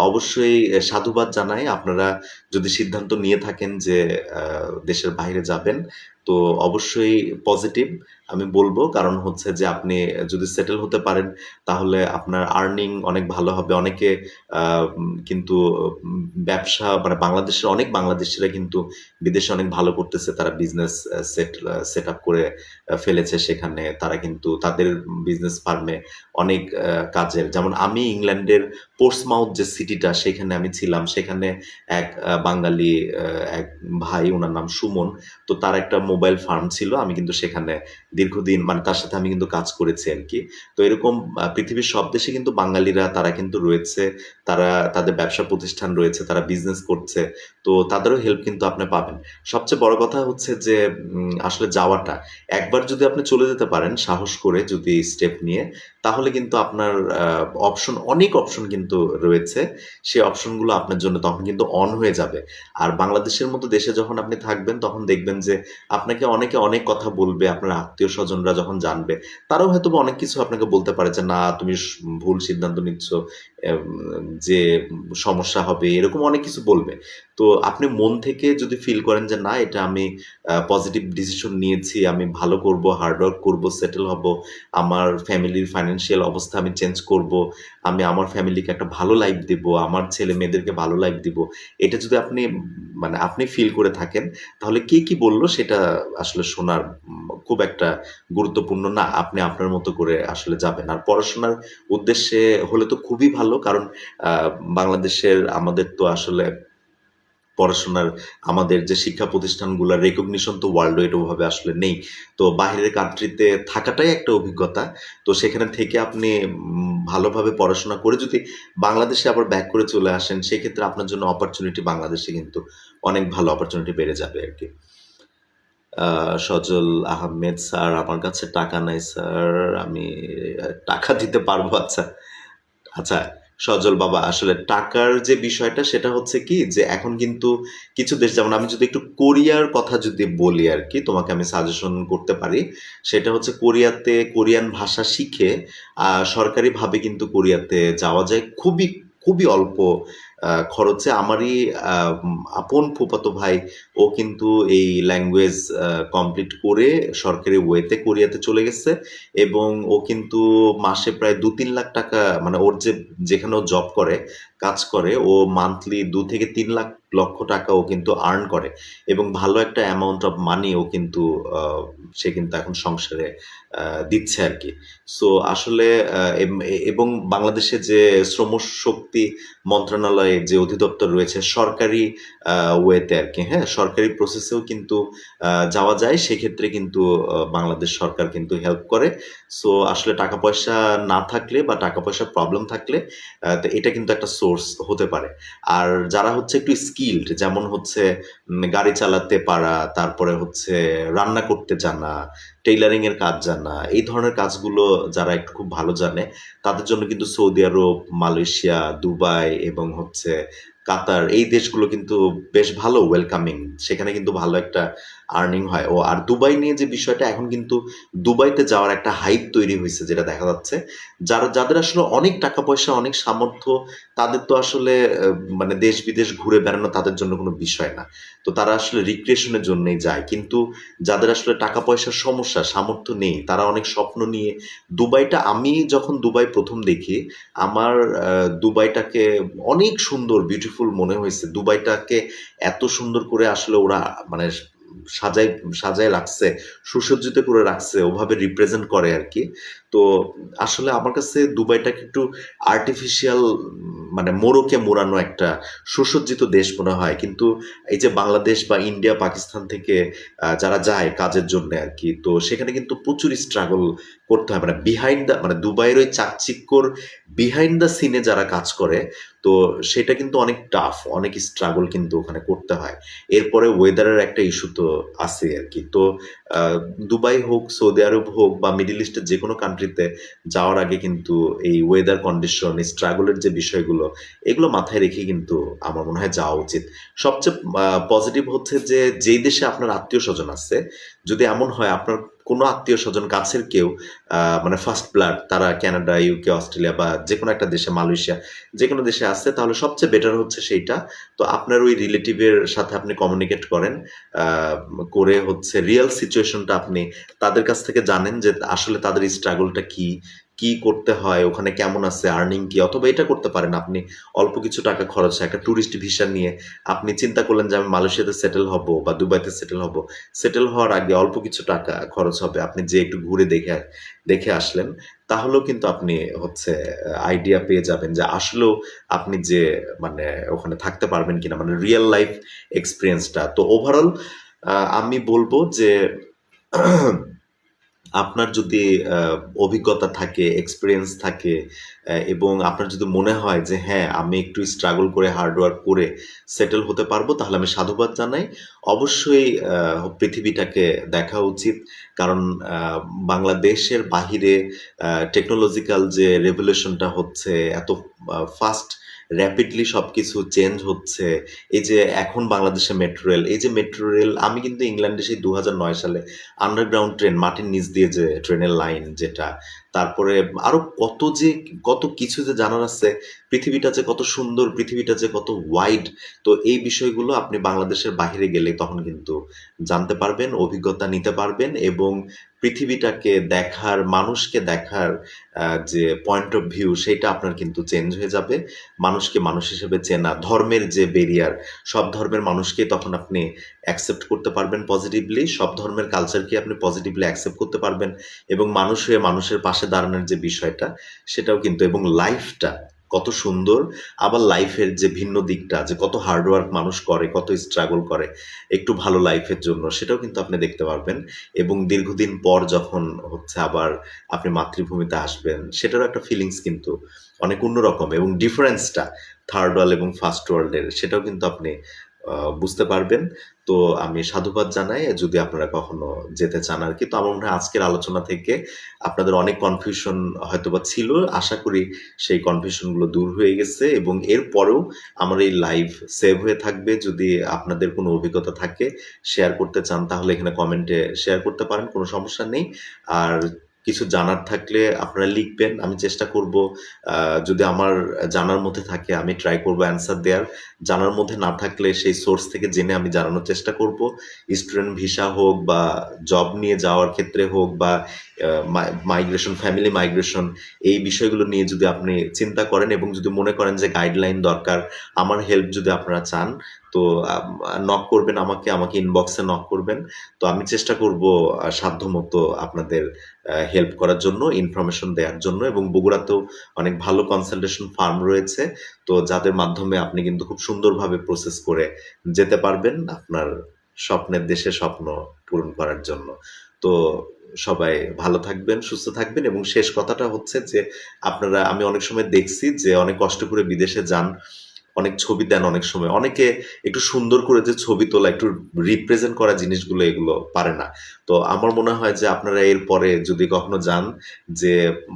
অবশ্যই সাধুবাদ জানাই। আপনারা যদি সিদ্ধান্ত নিয়ে থাকেন যে আ দেশের বাইরে যাবেন, তো অবশ্যই পজিটিভ আমি বলব। কারণ হচ্ছে যে আপনি যদি সেটেল হতে পারেন, তাহলে আপনার আর্নিং অনেক ভালো হবে। অনেকে আ কিন্তু ব্যবসা মানে বাংলাদেশের অনেক বাংলাদেশীরা কিন্তু বিদেশে অনেক ভালো করতেছে। তারা বিজনেস সেটআপ করে ফেলেছে সেখানে। তারা কিন্তু তাদের বিজনেস ফার্মে অনেক কাজের যেমন আমি ইংল্যান্ডের পোর্টসমাউথ যে সিটিটা সেখানে আমি ছিলাম। সেখানে এক বাঙালি আ এক ভাই উনার নাম সুমন। তো তার একটা মোবাইল ফার্ম ছিল। আমি কিন্তু সেখানে দীর্ঘদিন মানে তার সাথে আমি কিন্তু কাজ করেছি আরকি। তো এরকম পৃথিবীর সব দেশে কিন্তু বাঙালিরা তারা কিন্তু রয়েছে। তারা তাদের ব্যবসা প্রতিষ্ঠান রয়েছে, তারা বিজনেস করছে। তো তাদেরও হেল্প কিন্তু আপনি পাবেন। সবচেয়ে বড় কথা হচ্ছে যে আসলে যাওয়াটা। একবার যদি আপনি চলে যেতে পারেন সাহস করে যদি স্টেপ নিয়ে, তাহলে কিন্তু আপনার অনেক অপশন কিন্তু রয়েছে। সেই অপশনগুলো আপনার জন্য তখন কিন্তু অন হয়ে যাবে। আর বাংলাদেশের মতো দেশে যখন আপনি থাকবেন তখন দেখবেন যে আপনাকে অনেকে অনেক কথা বলবে, আপনার আত্মীয়স্বজনরা যখন জানবে, তারাও হয়তোবা অনেক কিছু আপনাকে বলতে পারে যে, "না, তুমি ভুল সিদ্ধান্ত নিচ্ছ। এম যে সমস্যা হবে", এরকম অনেক কিছু বলবে। তো আপনি মন থেকে যদি ফিল করেন যে, "না, এটা আমি পজিটিভ ডিসিশন নিয়েছি, আমি ভালো করব, হার্ড ওয়ার্ক করব, সেটেল হব, আমার ফ্যামিলির ফাইন্যান্সিয়াল অবস্থা আমি চেঞ্জ করব, আমি আমার ফ্যামিলিকে একটা ভালো লাইফ দিব, আমার ছেলে-মেয়েদেরকে ভালো লাইফ দিব", এটা যদি আপনি মানে আপনি ফিল করে থাকেন, তাহলে কে কি বলল সেটা আসলে শোনার খুব একটা গুরুত্বপূর্ণ না। আপনি আপনার মতো করে আসলে যাবেন। আর পড়াশোনার উদ্দেশ্যে হলে তো খুবই ভালো। কারণ আ বাংলাদেশের আমাদের তো আসলে পড়াশোনার আমাদের যে শিক্ষা প্রতিষ্ঠানগুলার রেকগনিশন তো ওয়ার্লড ওয়াইড ওভাবে আসলে নেই। তো বাহিরের কান্ট্রিতে থাকাটাই একটা অভিজ্ঞতা। তো সেখানে থেকে আপনি ভালোভাবে পড়াশোনা করে যদি বাংলাদেশে আবার ব্যাক করে চলে আসেন, সেক্ষেত্রে আপনার জন্য অপরচুনিটি বাংলাদেশে কিন্তু অনেক ভালো অপরচুনিটি বেড়ে যাবে আরকি। সজল আহমেদ স্যার, আমার কাছে টাকা নাই স্যার, আমি টাকা দিতে পারবো। আচ্ছা, আচ্ছা, সজল বাবা, আসলে টাকার যে বিষয়টা সেটা হচ্ছে কি যে এখন কিন্তু কিছু দেশ, যেমন আমি যদি একটু কোরিয়ার কথা যদি বলি আর কি, তোমাকে আমি সাজেশন করতে পারি। সেটা হচ্ছে কোরিয়াতে কোরিয়ান ভাষা শিখে সরকারিভাবে কিন্তু কোরিয়াতে যাওয়া যায় খুবই খুবই অল্প খরচে। আমারই আপন ফুফাতো ভাই, ও কিন্তু এই ল্যাঙ্গুয়েজ কমপ্লিট করে সরকারি ওয়েতে কোরিয়াতে চলে গেছে, এবং ও কিন্তু মাসে প্রায় ২-৩ লাখ টাকা, মানে ওর যেখানে ও জব করে, কাজ করে, ও মান্থলি ২ থেকে ৩ লক্ষ টাকা ও কিন্তু আর্ন করে, এবং ভালো একটা অ্যামাউন্ট অফ মানি ও কিন্তু সে কিন্তু এখন সংসারে দিচ্ছে আর কি। সো আসলে এবং বাংলাদেশে যে শ্রম শক্তি মন্ত্রণালয়ে যে অধিদপ্তর রয়েছে সরকারি ওয়েতে আর কি, হ্যাঁ, সরকারি প্রসেসেও কিন্তু যাওয়া যায়, সেক্ষেত্রে কিন্তু বাংলাদেশ সরকার কিন্তু হেল্প করে। সো আসলে টাকা পয়সা না থাকলে বা টাকা পয়সার প্রবলেম থাকলে তো এটা কিন্তু একটা সোর্স হতে পারে। আর যারা হচ্ছে একটু স্কিলড, যেমন হচ্ছে গাড়ি চালাতে পারা, তারপরে হচ্ছে রান্না করতে জানা, টেইলারিং এর কাজ জানা, এই ধরনের কাজগুলো যারা একটু খুব ভালো জানে, তাদের জন্য কিন্তু সৌদি আরব, মালয়েশিয়া, দুবাই এবং হচ্ছে কাতার, এই দেশগুলো কিন্তু বেশ ভালো ওয়েলকামিং। সেখানে কিন্তু ভালো একটা আর্নিং হয়। ও আর দুবাই নিয়ে যে বিষয়টা, এখন কিন্তু দুবাইতে যাওয়ার একটা হাইপ তৈরি হয়েছে, যেটা দেখা যাচ্ছে যাদের আসলে অনেক টাকা পয়সা, অনেক সামর্থ্য, তাদের তো আসলে মানে দেশ বিদেশ ঘুরে বেড়ানো তাদের জন্য কোনো বিষয় না। তো তারা আসলে রিক্রিয়েশনের জন্যই যায়। কিন্তু যাদের আসলে টাকা পয়সার সমস্যা, সামর্থ্য নেই, তারা অনেক স্বপ্ন নিয়ে দুবাইটা, আমি যখন দুবাই প্রথম দেখি, আমার দুবাইটাকে অনেক সুন্দর বিউটিফুল মনে হয়েছে। দুবাইটাকে এত সুন্দর করে আসলে ওরা মানে সাজায় সাজায় রাখছে, সুসজ্জিত করে রাখছে, ওভাবে রিপ্রেজেন্ট করে আর কি। তো আসলে আমার কাছে দুবাইটাকে একটু আর্টিফিশিয়াল, মানে মোড়কে মোড়ানো একটা সুসজ্জিত দেশ মনে হয়। কিন্তু এই যে বাংলাদেশ বা ইন্ডিয়া, পাকিস্তান থেকে যারা যায় কাজের জন্য আর কি, তো সেখানে কিন্তু প্রচুর স্ট্রাগল করতে হয়, মানে বিহাইন্ড দ্য, মানে দুবাইয়ের ওই চাকচিক্যর বিহাইন্ড দ্য সিনে যারা কাজ করে, তো সেটা কিন্তু অনেক টাফ, অনেক স্ট্রাগল কিন্তু ওখানে করতে হয়। এরপরে ওয়েদারের একটা ইস্যু তো আছে আর কি। তো আহ, দুবাই হোক, সৌদি আরব হোক, বা মিডল ইস্টের যে কোনো কান্ট্রিতে যাওয়ার আগে কিন্তু এই ওয়েদার কন্ডিশন, স্ট্রাগলের যে বিষয়গুলো, এগুলো মাথায় রেখে কিন্তু আমার মনে হয় যাওয়া উচিত। সবচেয়ে পজিটিভ হচ্ছে যে যেই দেশে আপনার আত্মীয় স্বজন আছে, যদি এমন হয় আপনার কোনো আত্মীয় স্বজন কাছের কেউ, মানে ফার্স্ট ব্লাড, তারা কানাডা, ইউকে, অস্ট্রেলিয়া বা যে কোনো একটা দেশে, মালয়েশিয়া, যে কোনো দেশে আছে, তাহলে সবচেয়ে বেটার হচ্ছে সেইটা। তো আপনার ওই রিলেটিভের সাথে আপনি কমিউনিকেট করেন, আহ, করে হচ্ছে রিয়েল সিচুয়েশনটা আপনি তাদের কাছ থেকে জানেন, যে আসলে তাদের স্ট্রাগলটা কি, কি করতে হয় ওখানে, কেমন আছে, আর্নিং কি। অথবা এটা করতে পারেন আপনি, অল্প কিছু টাকা খরচ হয় একটা ট্যুরিস্ট ভিসা নিয়ে আপনি চিন্তা করলেন যে আমি মালয়েশিয়াতে সেটেল হব বা দুবাইতে সেটেল হব। সেটেল হওয়ার আগে অল্প কিছু টাকা খরচ হবে, আপনি যে একটু ঘুরে দেখে দেখে আসলেন, তাহলেও কিন্তু আপনি হচ্ছে আইডিয়া পেয়ে যাবেন যে আসলেও আপনি যে মানে ওখানে থাকতে পারবেন কিনা, মানে রিয়েল লাইফ এক্সপিরিয়েন্সটা। তো ওভারঅল আমি বলবো যে আপনার যদি অভিজ্ঞতা থাকে, এক্সপেরিয়েন্স থাকে, এবং আপনার যদি মনে হয় যে হ্যাঁ, আমি একটু স্ট্রাগল করে হার্ড ওয়ার্ক করে সেটেল হতে পারবো, তাহলে আমি সাধুবাদ জানাই। অবশ্যই পৃথিবীটাকে দেখা উচিত। কারণ আহ, বাংলাদেশের বাহিরে টেকনোলজিক্যাল যে রেভলিউশনটা হচ্ছে, এত ফাস্ট র্যাপিডলি সবকিছু চেঞ্জ হচ্ছে। এই যে এখন বাংলাদেশে মেট্রো রেল, এই যে মেট্রো রেল, আমি কিন্তু ইংল্যান্ডে সেই ২০০৯ সালে আন্ডারগ্রাউন্ড ট্রেন, মাটির নিচ দিয়ে যে ট্রেনের লাইন যেটা, তারপরে আরো কত যে, কত কিছু যে জানার আছে, পৃথিবীটা যে কত সুন্দর, পৃথিবীটা যে কত ওয়াইড। তো এই বিষয়গুলো আপনি বাংলাদেশের বাইরে গেলে তখন কিন্তু জানতে পারবেন, অভিজ্ঞতা নিতে পারবেন, এবং পৃথিবীটাকে দেখার, মানুষকে দেখার যে পয়েন্ট অফ ভিউ, সেটা আপনার কিন্তু চেঞ্জ হয়ে যাবে। মানুষকে মানুষ হিসেবে চেনা, ধর্মের যে বেরিয়ার, সব ধর্মের মানুষকে তখন আপনি অ্যাকসেপ্ট করতে পারবেন পজিটিভলি, সব ধর্মের কালচারকে আপনি পজিটিভলি অ্যাকসেপ্ট করতে পারবেন, এবং মানুষ হয়ে মানুষের পাশে দাঁড়ানোর যে বিষয়টা, সেটাও কিন্তু, এবং লাইফটা কত সুন্দর। আবার লাইফের যে ভিন্ন দিকটা, যে কত হার্ডওয়ার্ক মানুষ করে, কত স্ট্রাগল করে একটু ভালো লাইফের জন্য, সেটাও কিন্তু আপনি দেখতে পারবেন। এবং দীর্ঘদিন পর যখন হচ্ছে আবার আপনি মাতৃভূমিতে আসবেন, সেটারও একটা ফিলিংস কিন্তু অনেক অন্যরকম, এবং ডিফারেন্সটা থার্ড ওয়ার্ল্ড এবং ফার্স্ট ওয়ার্ল্ডের, সেটাও কিন্তু আপনি বুঝতে পারবেন। তো আমি সাধুবাদ জানাই যদি আপনারা কখনো যেতে চান আরকি। তো আমার মনে হয় আজকের আলোচনা থেকে আপনাদের অনেক কনফিউশন হয়তোবা ছিল। আশা করি সেই কনফিউশন গুলো দূর হয়ে গেছে এবং এরপরেও আমার এই লাইভ সেভ হয়ে থাকবে। যদি আপনাদের কোনো অভিজ্ঞতা থাকে, শেয়ার করতে চান তাহলে এখানে কমেন্টে শেয়ার করতে পারেন, কোনো সমস্যা নেই। আর কিছু জানার থাকলে আপনারা লিখবেন। আমি চেষ্টা করব আ যদি আমার জানার মধ্যে থাকে আমি ট্রাই করব অ্যান্সার দেয়ার। জানার মধ্যে না থাকলে সেই সোর্স থেকে জেনে আমি জানানোর চেষ্টা করব। স্টুডেন্ট ভিসা হোক বা জব নিয়ে যাওয়ার ক্ষেত্রে হোক বা মাইগ্রেশন, ফ্যামিলি মাইগ্রেশন, এই বিষয়গুলো নিয়ে যদি আপনি চিন্তা করেন এবং যদি মনে করেন যে গাইডলাইন দরকার, আমার হেল্প যদি আপনারা চান, তো নক করবেন আমাকে, ইনবক্সে নক করবেন। তো আমি চেষ্টা করব সাধ্যমতো আপনাদের হেল্প করার জন্য, ইনফরমেশন দেওয়ার জন্য। এবং বগুড়াতেও অনেক ভালো কনসালটেশন ফার্ম রয়েছে। তো যাদের মাধ্যমে আপনি কিন্তু খুব সুন্দরভাবে প্রসেস করে যেতে পারবেন আপনার স্বপ্নের দেশে স্বপ্ন পূরণ করার জন্য। তো সবাই ভালো থাকবেন, সুস্থ থাকবেন এবং শেষ কথাটা হচ্ছে যে আমি অনেক সময় দেখছি যে অনেক কষ্ট করে বিদেশে যান, অনেক ছবি দেন অনেক সময়। অনেকে একটু সুন্দর করে যে ছবি তোলা, একটু রিপ্রেজেন্ট করা জিনিসগুলো এগুলো পারে না। তো আমার মনে হয় যে আপনারা এরপরে যদি কখনো যান, যে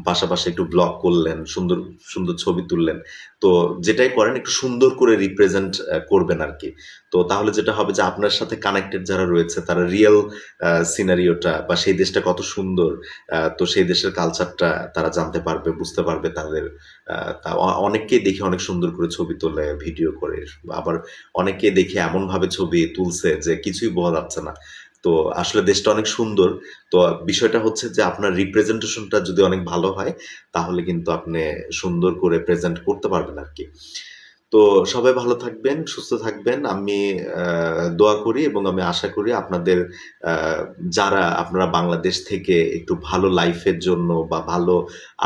পাশাপাশি একটু ব্লগ করলেন, সুন্দর, সুন্দর ছবি তুললেন। তো যেটাই করেন একটু সুন্দর করে রিপ্রেজেন্ট করবেন আরকি। তো তাহলে যেটা হবে যে আপনার সাথে কানেক্টেড যারা রয়েছে তারা রিয়াল সিনারিওটা বা সেই দেশটা কত সুন্দর, তো সেই দেশের কালচারটা তারা জানতে পারবে, বুঝতে পারবে। তাদের অনেককেই দেখি অনেক সুন্দর করে ছবি তোলে, ভিডিও করে। আবার অনেককে দেখি এমনভাবে ছবি তুলছে যে কিছুই বোঝা যাচ্ছে না। তো আসলে দেশটা অনেক সুন্দর। তো বিষয়টা হচ্ছে যে আপনার রিপ্রেজেন্টেশনটা যদি অনেক ভালো হয়, তাহলে কিন্তু আপনি সুন্দর করে প্রেজেন্ট করতে পারবেন আরকি। তো সবাই ভালো থাকবেন, সুস্থ থাকবেন। আমি দোয়া করি এবং আমি আশা করি আপনাদের আ যারা আপনারা বাংলাদেশ থেকে একটু ভালো লাইফের জন্য বা ভালো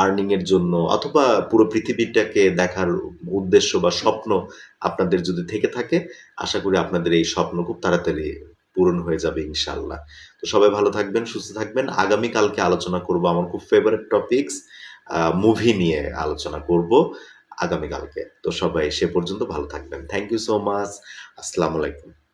আর্নিং এর জন্য অথবা পুরো পৃথিবীটাকে দেখার উদ্দেশ্য বা স্বপ্ন আপনাদের যদি থেকে থাকে, আশা করি আপনাদের এই স্বপ্ন খুব তাড়াতাড়ি পূরণ হয়ে যাবে ইনশাআল্লাহ। তো সবাই ভালো থাকবেন, সুস্থ থাকবেন। আগামীকালকে আলোচনা করব আমার খুব ফেভারিট টপিকস, মুভি নিয়ে আলোচনা করব আগামীকালকে। তো সবাই সে পর্যন্ত ভালো থাকবেন। Thank you so much. আসসালামু আলাইকুম।